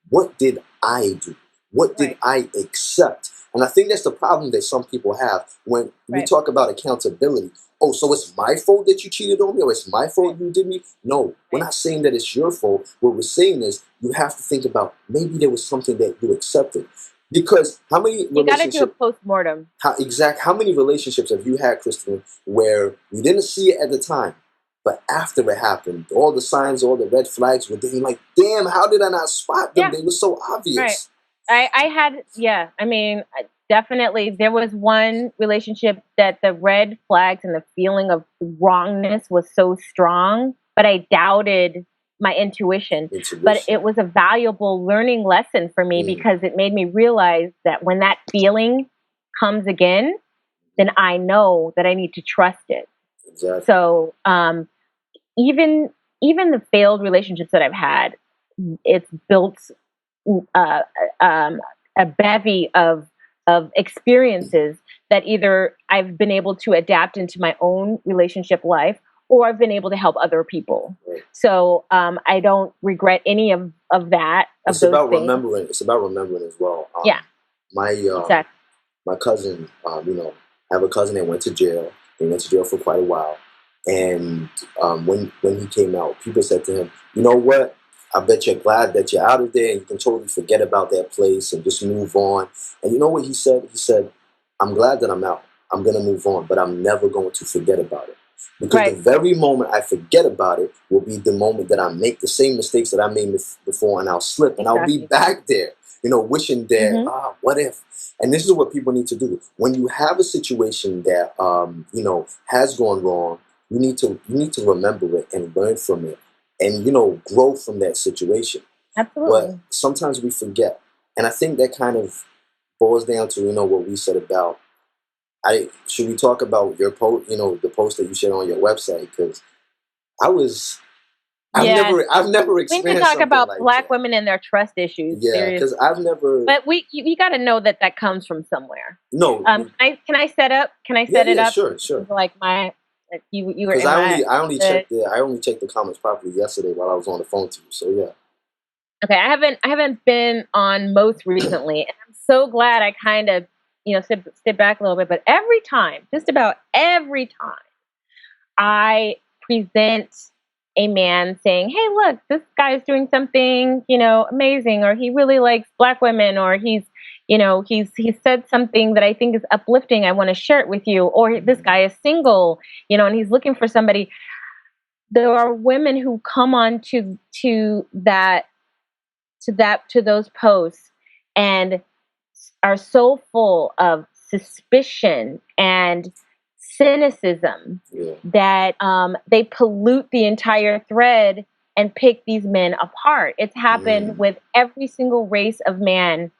what did I do? What did I accept? And I think that's the problem that some people have when we talk about accountability. Oh, so it's my fault that you cheated on me, or it's my fault you did me? No, we're not saying that it's your fault. What we're saying is you have to think about maybe there was something that you accepted. Because how many you got to do a post-mortem. How many relationships have you had, Christelyn, where you didn't see it at the time, but after it happened, all the signs, all the red flags were there, like, damn, how did I not spot them? They were so obvious. Right. I had, I mean, definitely there was one relationship that the red flags and the feeling of wrongness was so strong, but I doubted my intuition. But it was a valuable learning lesson for me because it made me realize that when that feeling comes again, then I know that I need to trust it. Exactly. So even the failed relationships that I've had, it's built a bevy of experiences that either I've been able to adapt into my own relationship life, or I've been able to help other people. Right. So I don't regret any of that. It's about remembering. It's about remembering as well. Exactly. My cousin, I have a cousin that went to jail. He went to jail for quite a while. And when he came out, people said to him, "You know what? I bet you're glad that you're out of there and you can totally forget about that place and just move on." And you know what he said? He said, "I'm glad that I'm out. I'm going to move on, but I'm never going to forget about it. Because the very moment I forget about it will be the moment that I make the same mistakes that I made before, and I'll slip and I'll be back there, wishing that, what if?" And this is what people need to do. When you have a situation that, has gone wrong, you need to remember it and learn from it and, grow from that situation. Absolutely. But sometimes we forget. And I think that kind of boils down to, what we said about, should we talk about your post, the post that you shared on your website? Because I've never We experienced need to talk something about like Black that. women and their trust issues. Yeah, because I've never. But you got to know that comes from somewhere. No. Can I set up? Can I set it up? Sure. Like you were. Because I only checked the comments properly yesterday while I was on the phone to you. So yeah. Okay, I haven't been on most recently, and I'm so glad I kind of sit back a little bit. But just about every time, I present a man saying, "Hey, look, this guy's doing something, amazing, or he really likes Black women, or he's said something that I think is uplifting. I want to share it with you, or this guy is single, and he's looking for somebody." There are women who come on to those posts and are so full of suspicion and cynicism that they pollute the entire thread and pick these men apart. It's happened with every single race of man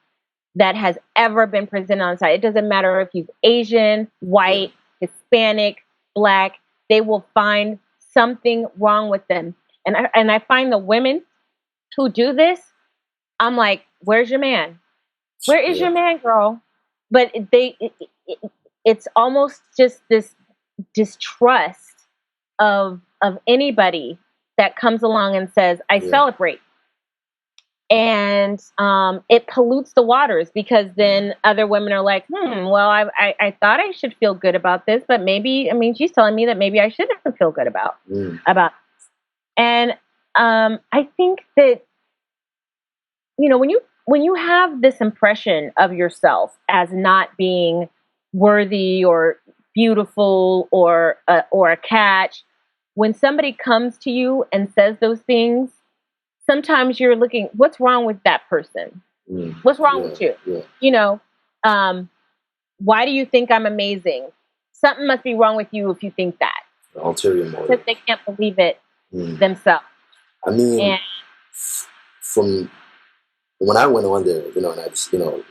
that has ever been presented on site. It doesn't matter if he's Asian, white, Hispanic, Black. They will find something wrong with them. And I find the women who do this, I'm like, where's your man? Where is your man, girl? But it's almost just this distrust of anybody that comes along and says, I celebrate. And it pollutes the waters, because then other women are like, well, I thought I should feel good about this, but maybe, she's telling me that maybe I shouldn't feel good about this. And I think that, when you have this impression of yourself as not being worthy or beautiful or a catch, when somebody comes to you and says those things, sometimes you're looking, what's wrong with that person? What's wrong with you? Why do you think I'm amazing? Something must be wrong with you if you think that. Ulterior motive. Because they can't believe it themselves. From when I went on there, and I just, and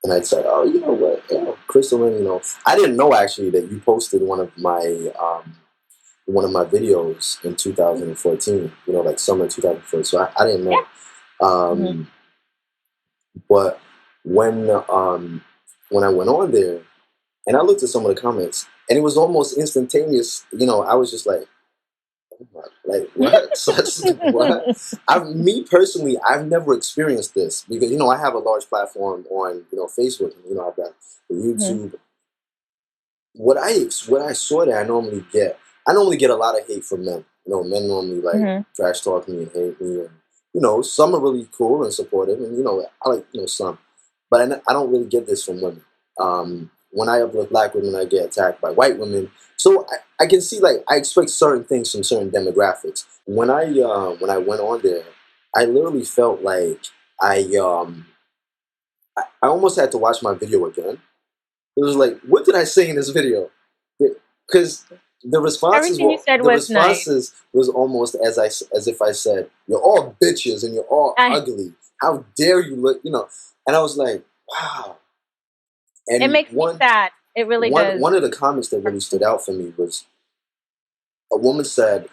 I'd say, oh, you know what, Christelyn, I didn't know actually that you posted one of my videos in 2014, like summer 2014. So I didn't know. But when I went on there and I looked at some of the comments, and it was almost instantaneous, I was just like what? What? Me personally, I've never experienced this because I have a large platform on Facebook, and I've got YouTube. What I saw that I normally get a lot of hate from men. Men normally like trash talk me and hate me, and some are really cool and supportive, and I like some, but I don't really get this from women. When I uplift Black women, I get attacked by white women. So I can see, I expect certain things from certain demographics. When I went on there, I literally felt like I almost had to watch my video again. It was like, what did I say in this video? Because the responses was almost as if I said, "You're all bitches and you're all ugly. How dare you look?" And I was like, wow. And it makes me sad. It really does. One of the comments that really stood out for me was a woman said,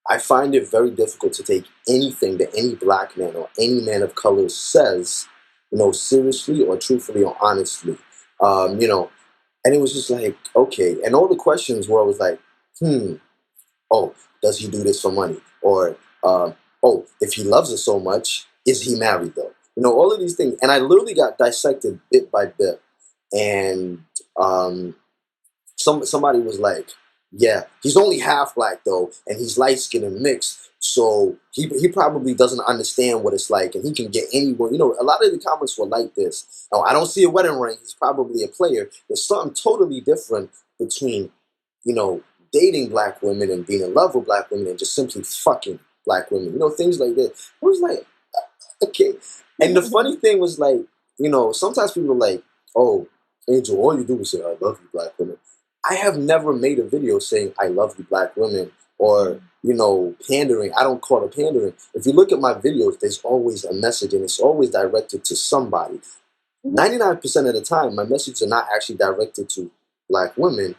"I find it very difficult to take anything that any Black man or any man of color says, seriously or truthfully or honestly." And it was just like, okay. And all the questions were always like, oh, does he do this for money? Or, oh, if he loves her so much, is he married though? All of these things. And I literally got dissected bit by bit. And somebody was like, yeah, he's only half black though, and he's light skinned and mixed. So he probably doesn't understand what it's like, and he can get anywhere. You know, a lot of the comments were like this. Oh, I don't see a wedding ring. He's probably a player. There's something totally different between, you know, dating black women and being in love with black women and just simply fucking black women. You know, things like that. I was like, okay. And the funny thing was like, you know, sometimes people are like, oh, Angel, all you do is say, I love you, black women. I have never made a video saying I love you, black women, or, you know, pandering. I don't call it pandering. If you look at my videos, there's always a message, and it's always directed to somebody. 99% of the time, my messages are not actually directed to black women.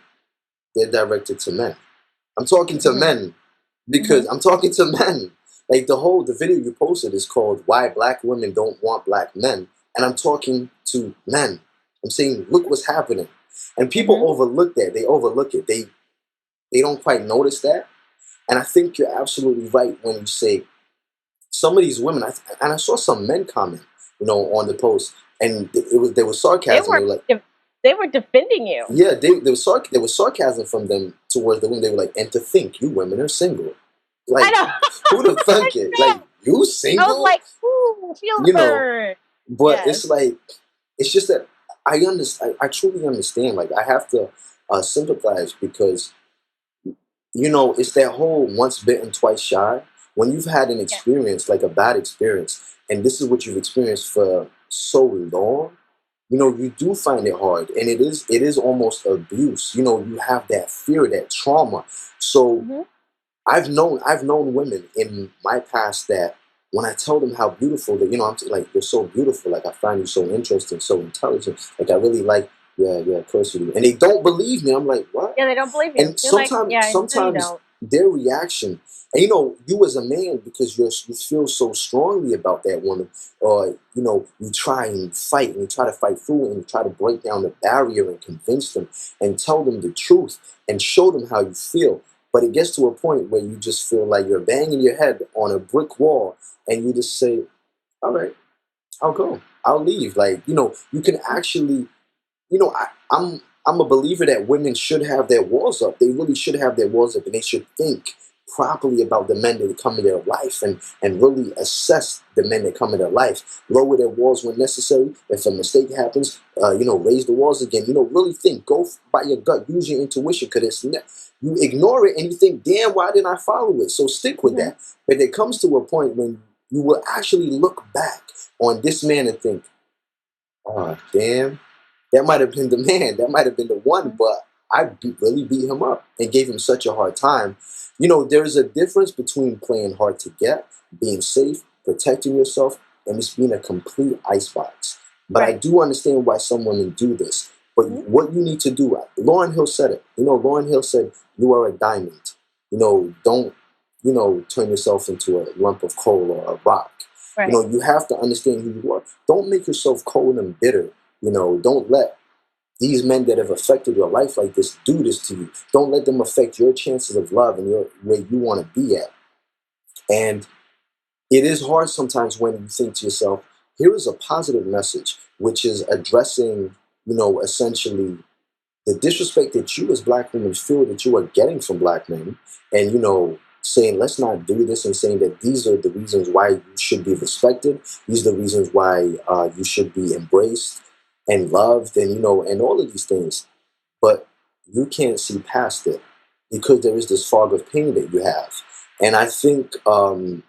They're directed to men. I'm talking to men because I'm talking to men. Like the video you posted is called Why Black Women Don't Want Black Men. And I'm talking to men. I'm saying, look what's happening. And people overlook that. They overlook it. They don't quite notice that. And I think you're absolutely right when you say some of these women, and I saw some men comment, you know, on the post, and there was sarcasm. They were defending you. Yeah, there was sarcasm from them towards the women. They were like, and to think you women are single. Like, who'd have thunk it? Like, you single? I was like, ooh, feel the burn. But it's like, it's just that I understand. I truly understand. Like, I have to sympathize because, you know, it's that whole once bitten, twice shy. When you've had an experience, like a bad experience, and this is what you've experienced for so long, you know, you do find it hard, and it is almost abuse. You know, you have that fear, that trauma. So I've known women in my past that when I tell them how beautiful that, you know, I'm like, you're so beautiful, like I find you so interesting, so intelligent, like I really like, yeah, of course you do, and they don't believe me. I'm like, what? Yeah, they don't believe you. And sometimes their reaction, and you know, you as a man, because you feel so strongly about that woman, or you know, you try and fight, and you try to fight through, and you try to break down the barrier and convince them, and tell them the truth, and show them how you feel. But it gets to a point where you just feel like you're banging your head on a brick wall, and you just say, "All right, I'll go, I'll leave." Like, you know, you can actually, you know, I'm a believer that women should have their walls up. They really should have their walls up, and they should think properly about the men that come in their life, and really assess the men that come in their life. Lower their walls when necessary. If a mistake happens, you know, raise the walls again. You know, really think. Go by your gut. Use your intuition, because you ignore it and you think, damn, why didn't I follow it? So stick with that. But it comes to a point when you will actually look back on this man and think, oh, damn, that might have been the man. That might have been the one, but I really beat him up and gave him such a hard time. You know, there's a difference between playing hard to get, being safe, protecting yourself, and just being a complete icebox. But I do understand why some women do this. But what you need to do, Lauryn Hill said it. You know, Lauryn Hill said, you are a diamond. You know, don't, you know, turn yourself into a lump of coal or a rock. You know, you have to understand who you are. Don't make yourself cold and bitter. You know, don't let these men that have affected your life like this do this to you. Don't let them affect your chances of love and where you want to be at. And it is hard sometimes when you think to yourself, here is a positive message, which is addressing, you know, essentially the disrespect that you as black women feel that you are getting from black men, and, you know, saying, let's not do this, and saying that these are the reasons why you should be respected. These are the reasons why you should be embraced and loved, and, you know, and all of these things. But you can't see past it because there is this fog of pain that you have. And I think no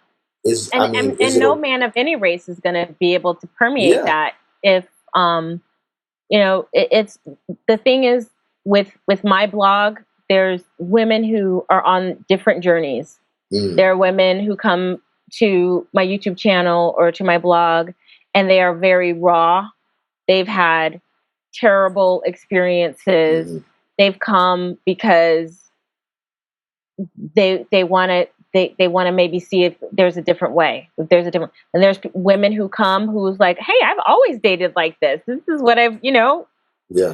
man of any race is going to be able to permeate that if you know, it's the thing is with my blog, there's women who are on different journeys. There are women who come to my YouTube channel or to my blog, and they are very raw. They've had terrible experiences. They've come because they want to maybe see if there's a different way. If there's a different, and there's women who come who's like, hey, I've always dated like this. This is what I've, you know,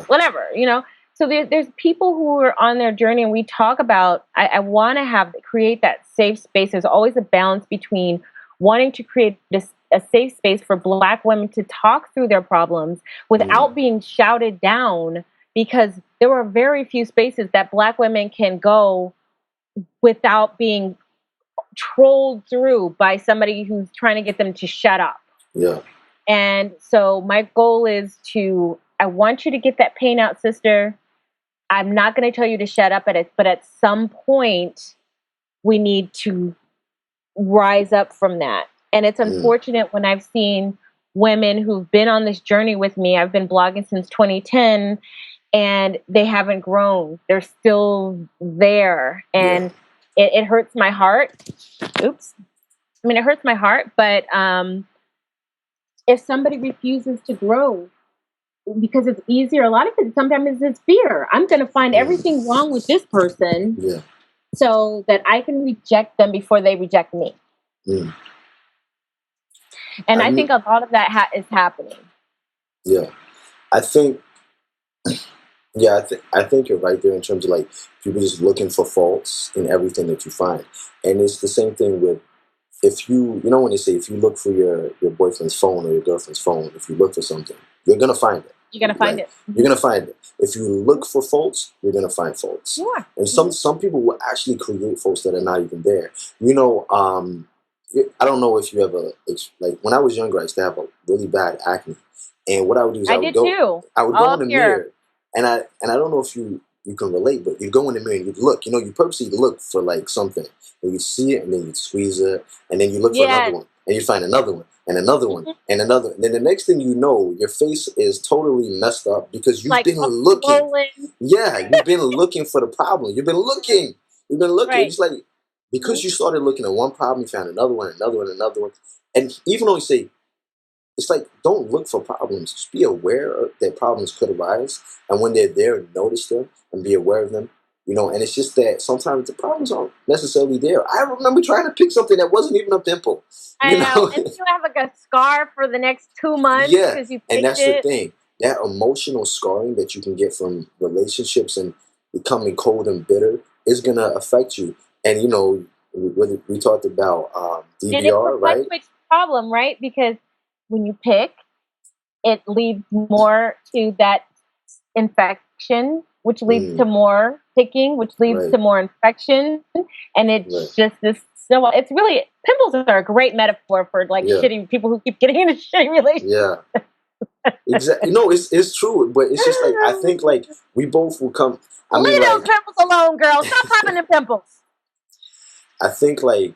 whatever, you know. So there's people who are on their journey, and we talk about, I want to create that safe space. There's always a balance between wanting to create a safe space for Black women to talk through their problems without being shouted down, because there were very few spaces that Black women can go without being trolled through by somebody who's trying to get them to shut up. Yeah. And so my goal is I want you to get that pain out, sister. I'm not going to tell you to shut up but at some point we need to rise up from that. And it's unfortunate when I've seen women who've been on this journey with me. I've been blogging since 2010 and they haven't grown. They're still there. And it hurts my heart. Oops. I mean, it hurts my heart, but if somebody refuses to grow because it's easier, a lot of it sometimes it's fear. I'm going to find everything wrong with this person so that I can reject them before they reject me. And I think a lot of that is happening. Yeah. I think I think you're right there in terms of like people just looking for faults in everything that you find. And it's the same thing with if you know when they say if you look for your boyfriend's phone or your girlfriend's phone, if you look for something, you're gonna find it. You're gonna find it. You're gonna find it. If you look for faults, you're gonna find faults. Yeah. And some people will actually create faults that are not even there. You know, I don't know if you ever like when I was younger, I used to have a really bad acne, and what I would do is I would go in the mirror, and I don't know if you can relate, but you go in the mirror and you look. You know, you purposely look for like something, and you see it, and then you squeeze it, and then you look for another one, and you find another one, and another one, and another. And then the next thing you know, your face is totally messed up because you've been looking. Swollen. Yeah, you've been looking for the problem. You've been looking. Right. It's like because you started looking at one problem, you found another one, another one, and even though you say. It's like, don't look for problems. Just be aware that problems could arise. And when they're there, notice them and be aware of them. You know, and it's just that sometimes the problems aren't necessarily there. I remember trying to pick something that wasn't even a pimple. I know. And you have like a scar for the next 2 months because you picked and that's it. the thing. That emotional scarring that you can get from relationships and becoming cold and bitter is going to affect you. And, you know, we talked about DVR, right? And it's a problem, right? Because when you pick, it leads more to that infection, which leads to more picking, which leads to more infection, and it's just this. So it's really pimples are a great metaphor for like shitty people who keep getting into shitty relationships. Yeah, exactly. No, it's true, but it's just like I think like we both will come. Leave those pimples alone, girl. Stop having the pimples. I think like.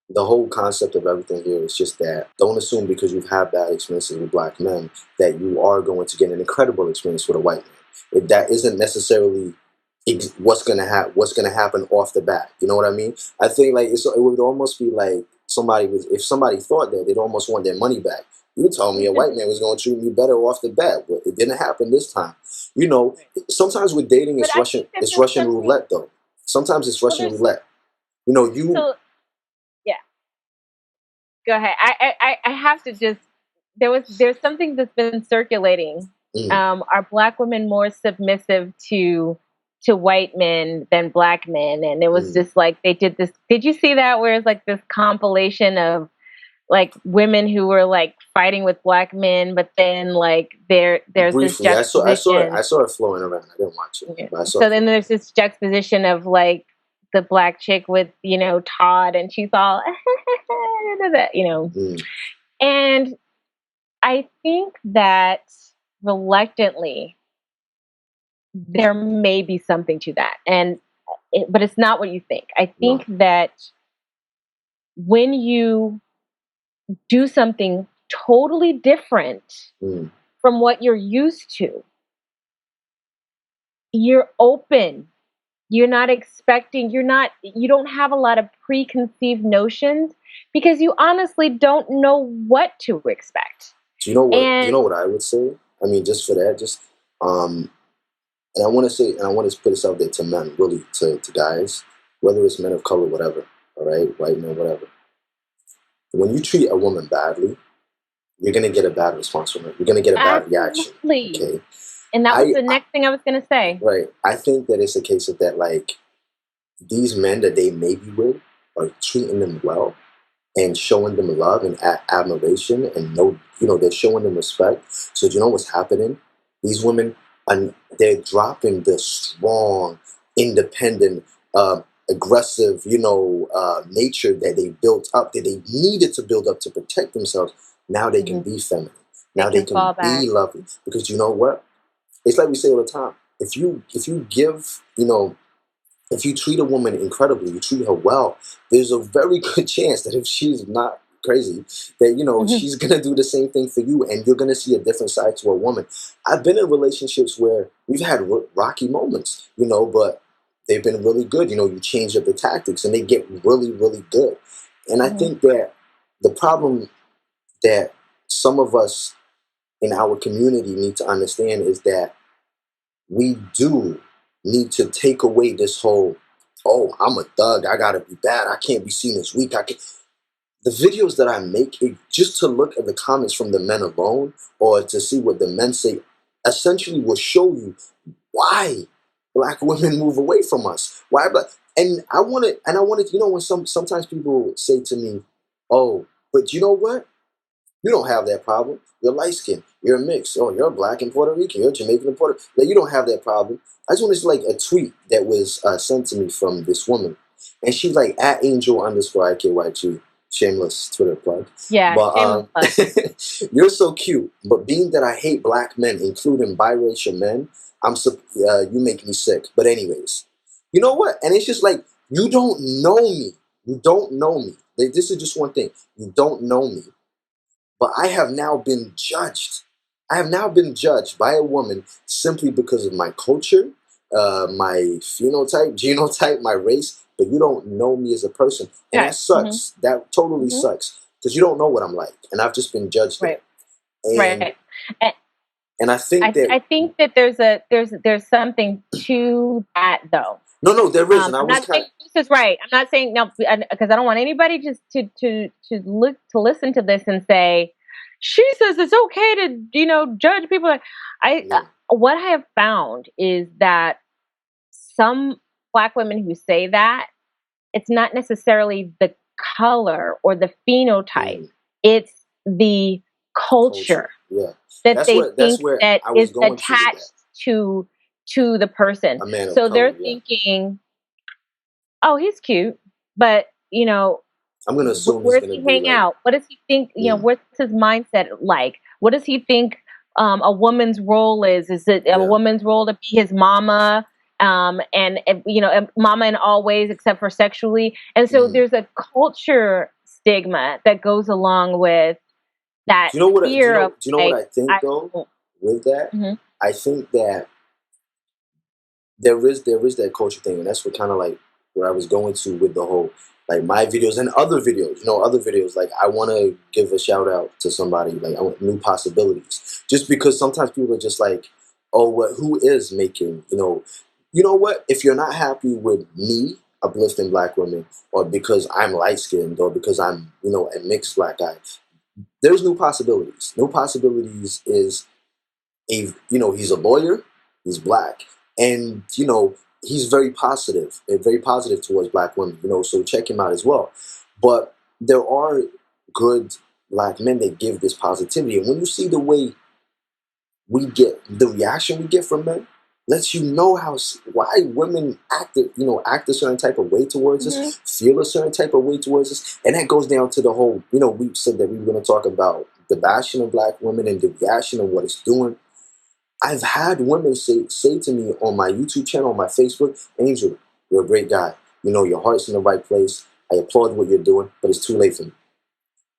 The whole concept of everything here is just that don't assume because you've had bad experiences with Black men that you are going to get an incredible experience with a white man. That isn't necessarily what's going to happen off the bat. You know what I mean? I think like it would almost be like if somebody thought that, they'd almost want their money back. You told me a white man was going to treat me better off the bat, but it didn't happen this time. You know, sometimes with dating, it's Russian roulette though. Sometimes it's Russian roulette. You know, Go ahead. I have to just there's something that's been circulating. Are Black women more submissive to white men than Black men? And it was just like they did this. Did you see that? Where it's like this compilation of like women who were like fighting with Black men, but then like there's briefly, this juxtaposition. I saw it flowing around. I didn't watch it. Yeah. So then there's this juxtaposition of like the Black chick with, you know, Todd, and she's all, you know. And I think that reluctantly there may be something to that, but it's not what you think. I think that when you do something totally different from what you're used to, you're open. You're not expecting, you don't have a lot of preconceived notions because you honestly don't know what to expect. Do you know what I would say? I mean, just for that, and I want to put this out there to men, really, to guys, whether it's men of color, whatever, all right, white men, whatever. When you treat a woman badly, you're going to get a bad response from her. You're going to get a bad reaction. Okay? And that was the next thing I was going to say. Right. I think that it's a case of that, like, these men that they may be with are treating them well and showing them love and admiration and they're showing them respect. So do you know what's happening? These women and they're dropping the strong, independent, aggressive, nature that they built up, that they needed to build up to protect themselves. Now they can be feminine. Now they can fall back. be loving. Because you know what? It's like we say all the time. If you give, if you treat a woman incredibly, you treat her well, there's a very good chance that if she's not crazy, that she's gonna do the same thing for you, and you're gonna see a different side to a woman. I've been in relationships where we've had rocky moments, but they've been really good. You change up the tactics, and they get really, really good. And I think that the problem that some of us in our community need to understand is that we do need to take away this whole, oh, I'm a thug, I gotta be bad, I can't be seen as weak. The videos that I make, just to look at the comments from the men alone, or to see what the men say, essentially will show you why black women move away from us. Why black? And I wanted, when sometimes people say to me, oh, but you know what? You don't have that problem. You're light skinned. You're a mix. Oh, you're black and Puerto Rican. You're Jamaican and Puerto Rican. Like, you don't have that problem. I just want to see like a tweet that was sent to me from this woman. And she's like at Angel_IKYG. Shameless Twitter plug. Yeah, But shameless plug. you're so cute. But being that I hate black men, including biracial men, you make me sick. But anyways, you know what? And it's just like, you don't know me. You don't know me. Like, this is just one thing. You don't know me. But I have now been judged. I have now been judged by a woman simply because of my culture, my phenotype, genotype, my race. But you don't know me as a person. And that sucks. That totally sucks. Because you don't know what I'm like. And I've just been judged. Right. And, Right. and I think I think that there's something to that though. No, there is. And I'm not saying this is right. I'm not saying no, because I don't want anybody just to listen to this and say, she says it's okay to judge people. What I have found is that some black women who say that, it's not necessarily the color or the phenotype. It's the culture. Yeah. That they think that is attached to the person. So they're thinking, oh, he's cute, but I'm going to assume where does he hang out? What does he think? What's his mindset like? What does he think a woman's role is? Is it a woman's role to be his mama? And mama in all ways except for sexually. And so there's a culture stigma that goes along with that fear of. Do you know what I think though with that? I think that there is that culture thing, and that's what kind of like where I was going to with the whole like my videos and other videos. Like, I want to give a shout out to somebody, like I want New Possibilities, just because sometimes people are just like, oh, what? Who is making you know what? If you're not happy with me uplifting black women, or because I'm light skinned, or because I'm a mixed black guy, there's New Possibilities. New Possibilities is he's a lawyer, he's black, and he's very positive towards black women. So check him out as well. But there are good black men that give this positivity, and when you see the way the reaction we get from men, lets you know why women act a certain type of way towards us, feel a certain type of way towards us, and that goes down to the whole. We said that we were going to talk about the bashing of black women and the reaction of what it's doing. I've had women say to me on my YouTube channel, on my Facebook, Angel, you're a great guy. Your heart's in the right place. I applaud what you're doing, but it's too late for me.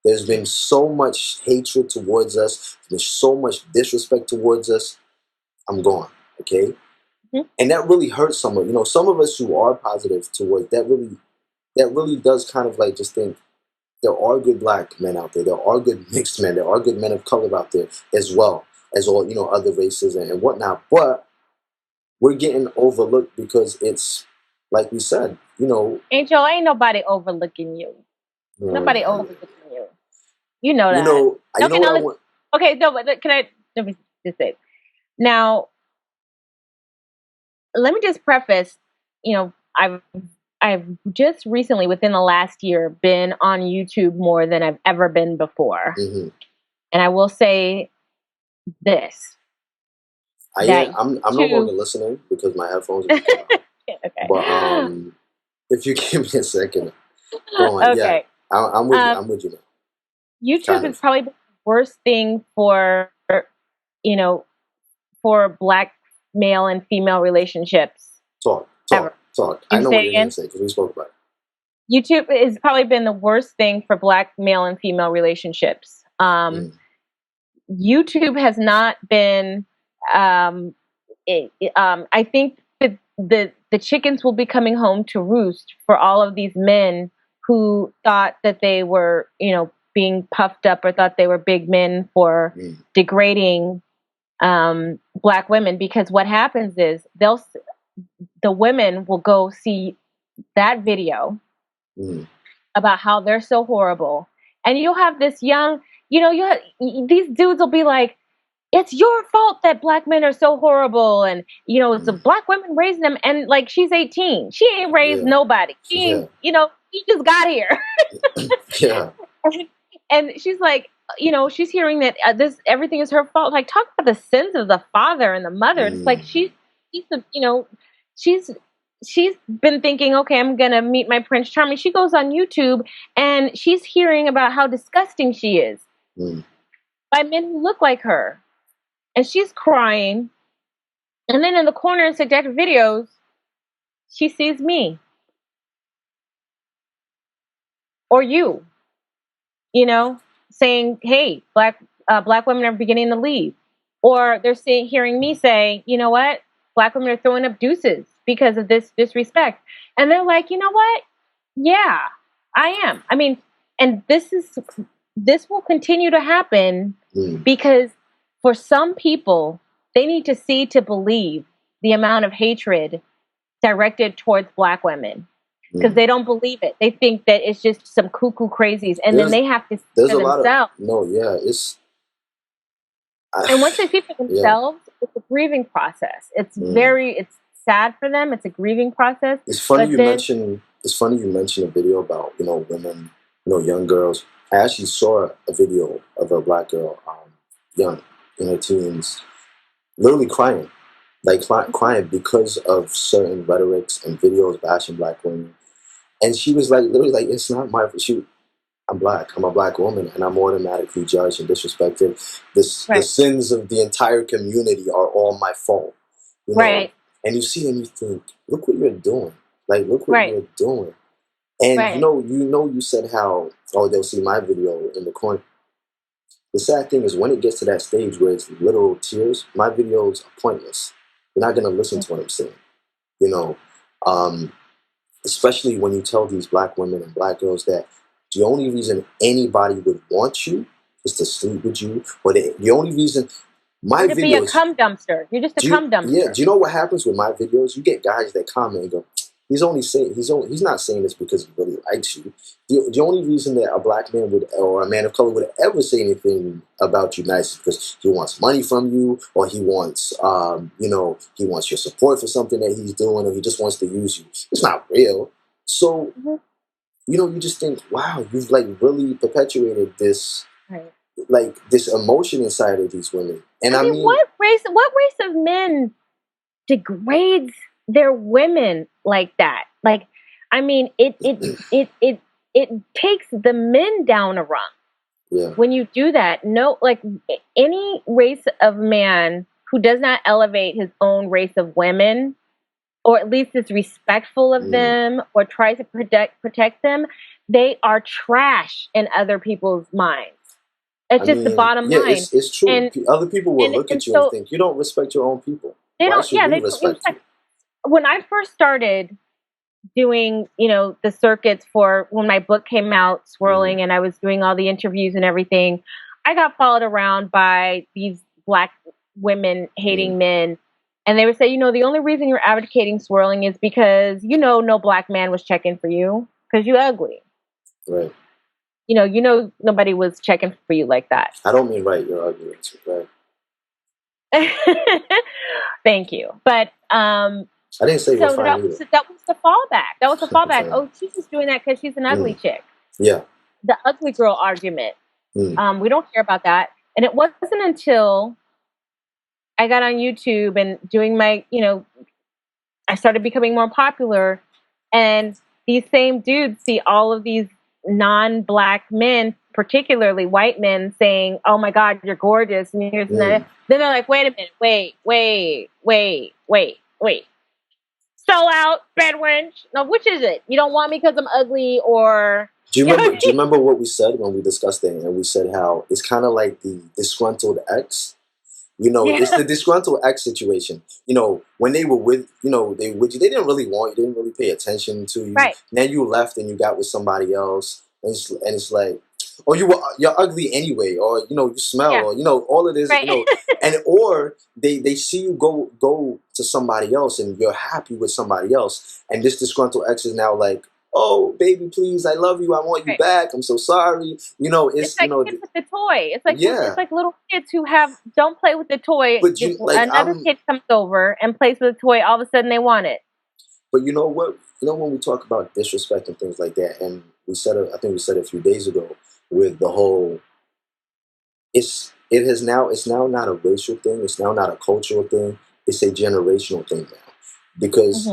There's been so much hatred towards us. There's so much disrespect towards us. I'm gone. Okay? And that really hurts someone. Some of us who are positive towards that really does kind of like just think there are good black men out there. There are good mixed men. There are good men of color out there as well as all, other races and whatnot. But we're getting overlooked because it's, like we said, Angel, ain't nobody overlooking you. Nobody overlooking you. You know that. Okay, no, but let me just say. Now, let me just preface, I've just recently, within the last year, been on YouTube more than I've ever been before. And I will say this. that I'm no longer listening because my headphones are too loud. Okay. But if you give me a second, go on. Okay. Yeah, I'm with you. I'm with you now. YouTube is probably the worst thing for, you know, for Black male and female relationships. Talk. Ever. I know what you're going to say because we spoke about it. YouTube has probably been the worst thing for Black male and female relationships. YouTube has not been. I think that the chickens will be coming home to roost for all of these men who thought that they were, being puffed up or thought they were big men for degrading Black women. Because what happens is the women will go see that video about how they're so horrible, and you'll have this young, these dudes will be like, it's your fault that Black men are so horrible, and it's the Black women raising them, and like, she's 18, she ain't raised nobody, she ain't, he just got here. Yeah. And she's like, she's hearing that everything is her fault. Like, talk about the sins of the father and the mother. It's like she's been thinking, okay, I'm gonna meet my Prince Charming. She goes on YouTube and she's hearing about how disgusting she is by men who look like her, and she's crying. And then in the corner in suggested videos, she sees me or you, saying, "Hey, Black women are beginning to leave," or they're hearing me say, "You know what? Black women are throwing up deuces because of this disrespect," and they're like, "You know what? Yeah, I am." I mean, and this will continue to happen because for some people, they need to see to believe the amount of hatred directed towards Black women. Because they don't believe it. They think that it's just some cuckoo crazies. And then they have to see for themselves. And once they see for themselves, it's a grieving process. It's it's sad for them. It's a grieving process. It's funny you mention a video about, women, young girls. I actually saw a video of a Black girl, young, in her teens, literally crying. Like crying because of certain rhetorics and videos bashing Black women. And she was like, literally, like, it's not my fault. I'm Black. I'm a Black woman, and I'm automatically judged and disrespected. The sins of the entire community are all my fault. Right. And you see and you think, look what you're doing. Like, look what you're doing. And you said how, they'll see my video in the corner. The sad thing is, when it gets to that stage where it's literal tears, my videos are pointless. You're not going to listen to what I'm saying. Especially when you tell these Black women and Black girls that the only reason anybody would want you is to sleep with you, or the only reason my videos be a cum dumpster. You're just a cum dumpster. Yeah. Do you know what happens with my videos? You get guys that comment and go, he's not saying this because he really likes you. The only reason that a Black man or a man of color would ever say anything about you nice is because he wants money from you, or he wants, he wants your support for something that he's doing, or he just wants to use you. It's not real. So, you just think, wow, you've like really perpetuated this, like this emotion inside of these women. And I mean, what race of men degrades their women like that? Like, I mean, it takes the men down a rung. Yeah. When you do that. No, like, any race of man who does not elevate his own race of women, or at least is respectful of them, or tries to protect them, they are trash in other people's minds. It's the bottom line. It's true. And other people will look at you and think, you don't respect your own people. Why should we respect you? When I first started doing, the circuits for when my book came out, Swirling, and I was doing all the interviews and everything, I got followed around by these Black women hating men. And they would say, the only reason you're advocating Swirling is because, no Black man was checking for you because you're ugly. Right. Nobody was checking for you like that. I don't mean right, you're ugly. Right. Thank you. But I didn't say we're fine either. So that was the fallback. Oh, she's just doing that because she's an ugly chick. Yeah. The ugly girl argument. We don't care about that. And it wasn't until I got on YouTube and doing my, I started becoming more popular, and these same dudes see all of these non-black men, particularly white men, saying, "Oh my God, you're gorgeous," and here's then they're like, "Wait a minute, wait. Sell out, bedwench. No, which is it? You don't want me because I'm ugly, or do you remember what we said when we discussed it? And we said how it's kind of like the disgruntled ex. It's the disgruntled ex situation. When they were with, they with you, they didn't really want you, they didn't really pay attention to you. Right. Now you left and you got with somebody else, and it's like, or you're ugly anyway, or you smell, or all of this, right. and or they see you go to somebody else and you're happy with somebody else, and this disgruntled ex is now like, "Oh, baby, please, I love you. I want you back. I'm so sorry." It's like kids with the toy. It's like it's like little kids who don't play with the toy. But another kid comes over and plays with the toy. All of a sudden, they want it. But you know what? When we talk about disrespect and things like that, and we said it, I think we said it a few days ago with the whole. It's now not a racial thing. It's now not a cultural thing. It's a generational thing now, because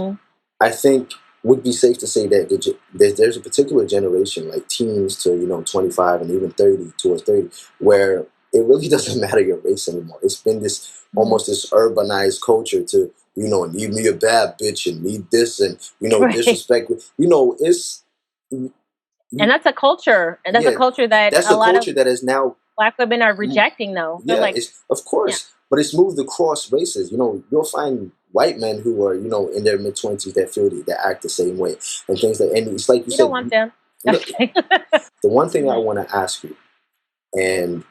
I think would be safe to say that there's a particular generation, like teens to 25 and even 30 towards 30, where it really doesn't matter your race anymore. It's been this almost this urbanized culture to need me a bad bitch and need this and disrespect. It's and that's a culture, and that's a culture that that is now Black women are rejecting, though. Yeah, of course, but it's moved across races. You'll find white men who are, in their mid-20s that feel that act the same way and things and it's like you said. Don't want them. The one thing I want to ask you, and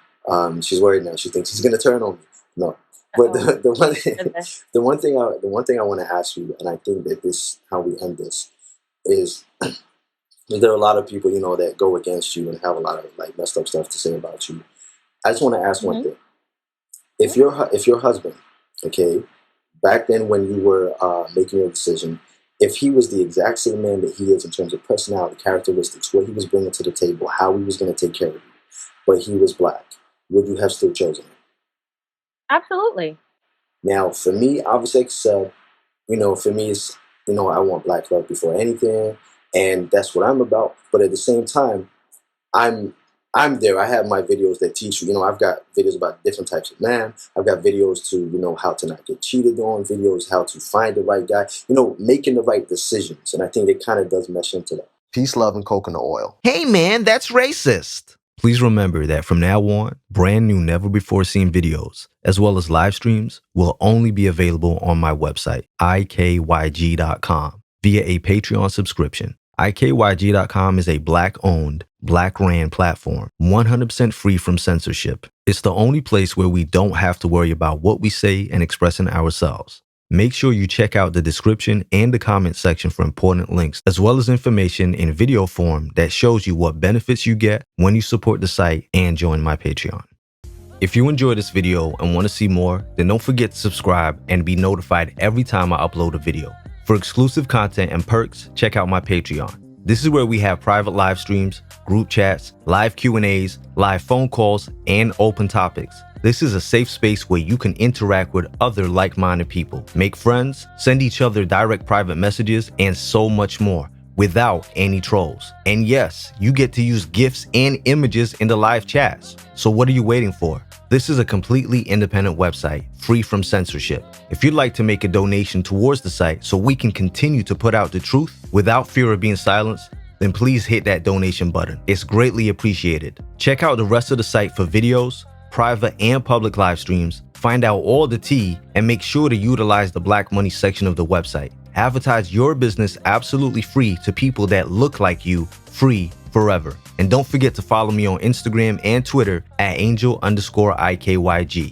she's worried now. She thinks he's going to turn on me. No, but the one thing I want to ask you, and I think that this how we end this is. There are a lot of people, that go against you and have a lot of like messed up stuff to say about you. I just want to ask one thing: if your husband, okay, back then when you were making your decision, if he was the exact same man that he is in terms of personality, characteristics, what he was bringing to the table, how he was going to take care of you, but he was black, would you have still chosen him? Absolutely. Now, for me, obviously, like I said, for me, it's I want black love before anything. And that's what I'm about. But at the same time, I'm there. I have my videos that teach you. I've got videos about different types of men. I've got videos to, how to not get cheated on, videos how to find the right guy, making the right decisions. And I think it kind of does mesh into that. Peace, love, and coconut oil. Hey, man, that's racist. Please remember that from now on, brand new, never before seen videos, as well as live streams, will only be available on my website, ikyg.com, via a Patreon subscription. IKYG.com is a Black-owned, Black-ran platform, 100% free from censorship. It's the only place where we don't have to worry about what we say and expressing ourselves. Make sure you check out the description and the comment section for important links, as well as information in video form that shows you what benefits you get when you support the site and join my Patreon. If you enjoyed this video and want to see more, then don't forget to subscribe and be notified every time I upload a video. For exclusive content and perks, check out my Patreon. This is where we have private live streams, group chats, live Q&As, live phone calls, and open topics. This is a safe space where you can interact with other like-minded people, make friends, send each other direct private messages, and so much more without any trolls. And yes, you get to use GIFs and images in the live chats. So what are you waiting for? This is a completely independent website, free from censorship. If you'd like to make a donation towards the site so we can continue to put out the truth without fear of being silenced, then please hit that donation button. It's greatly appreciated. Check out the rest of the site for videos, private and public live streams, find out all the tea, and make sure to utilize the Black Money section of the website. Advertise your business absolutely free to people that look like you, free forever. And don't forget to follow me on Instagram and Twitter at angel_IKYG.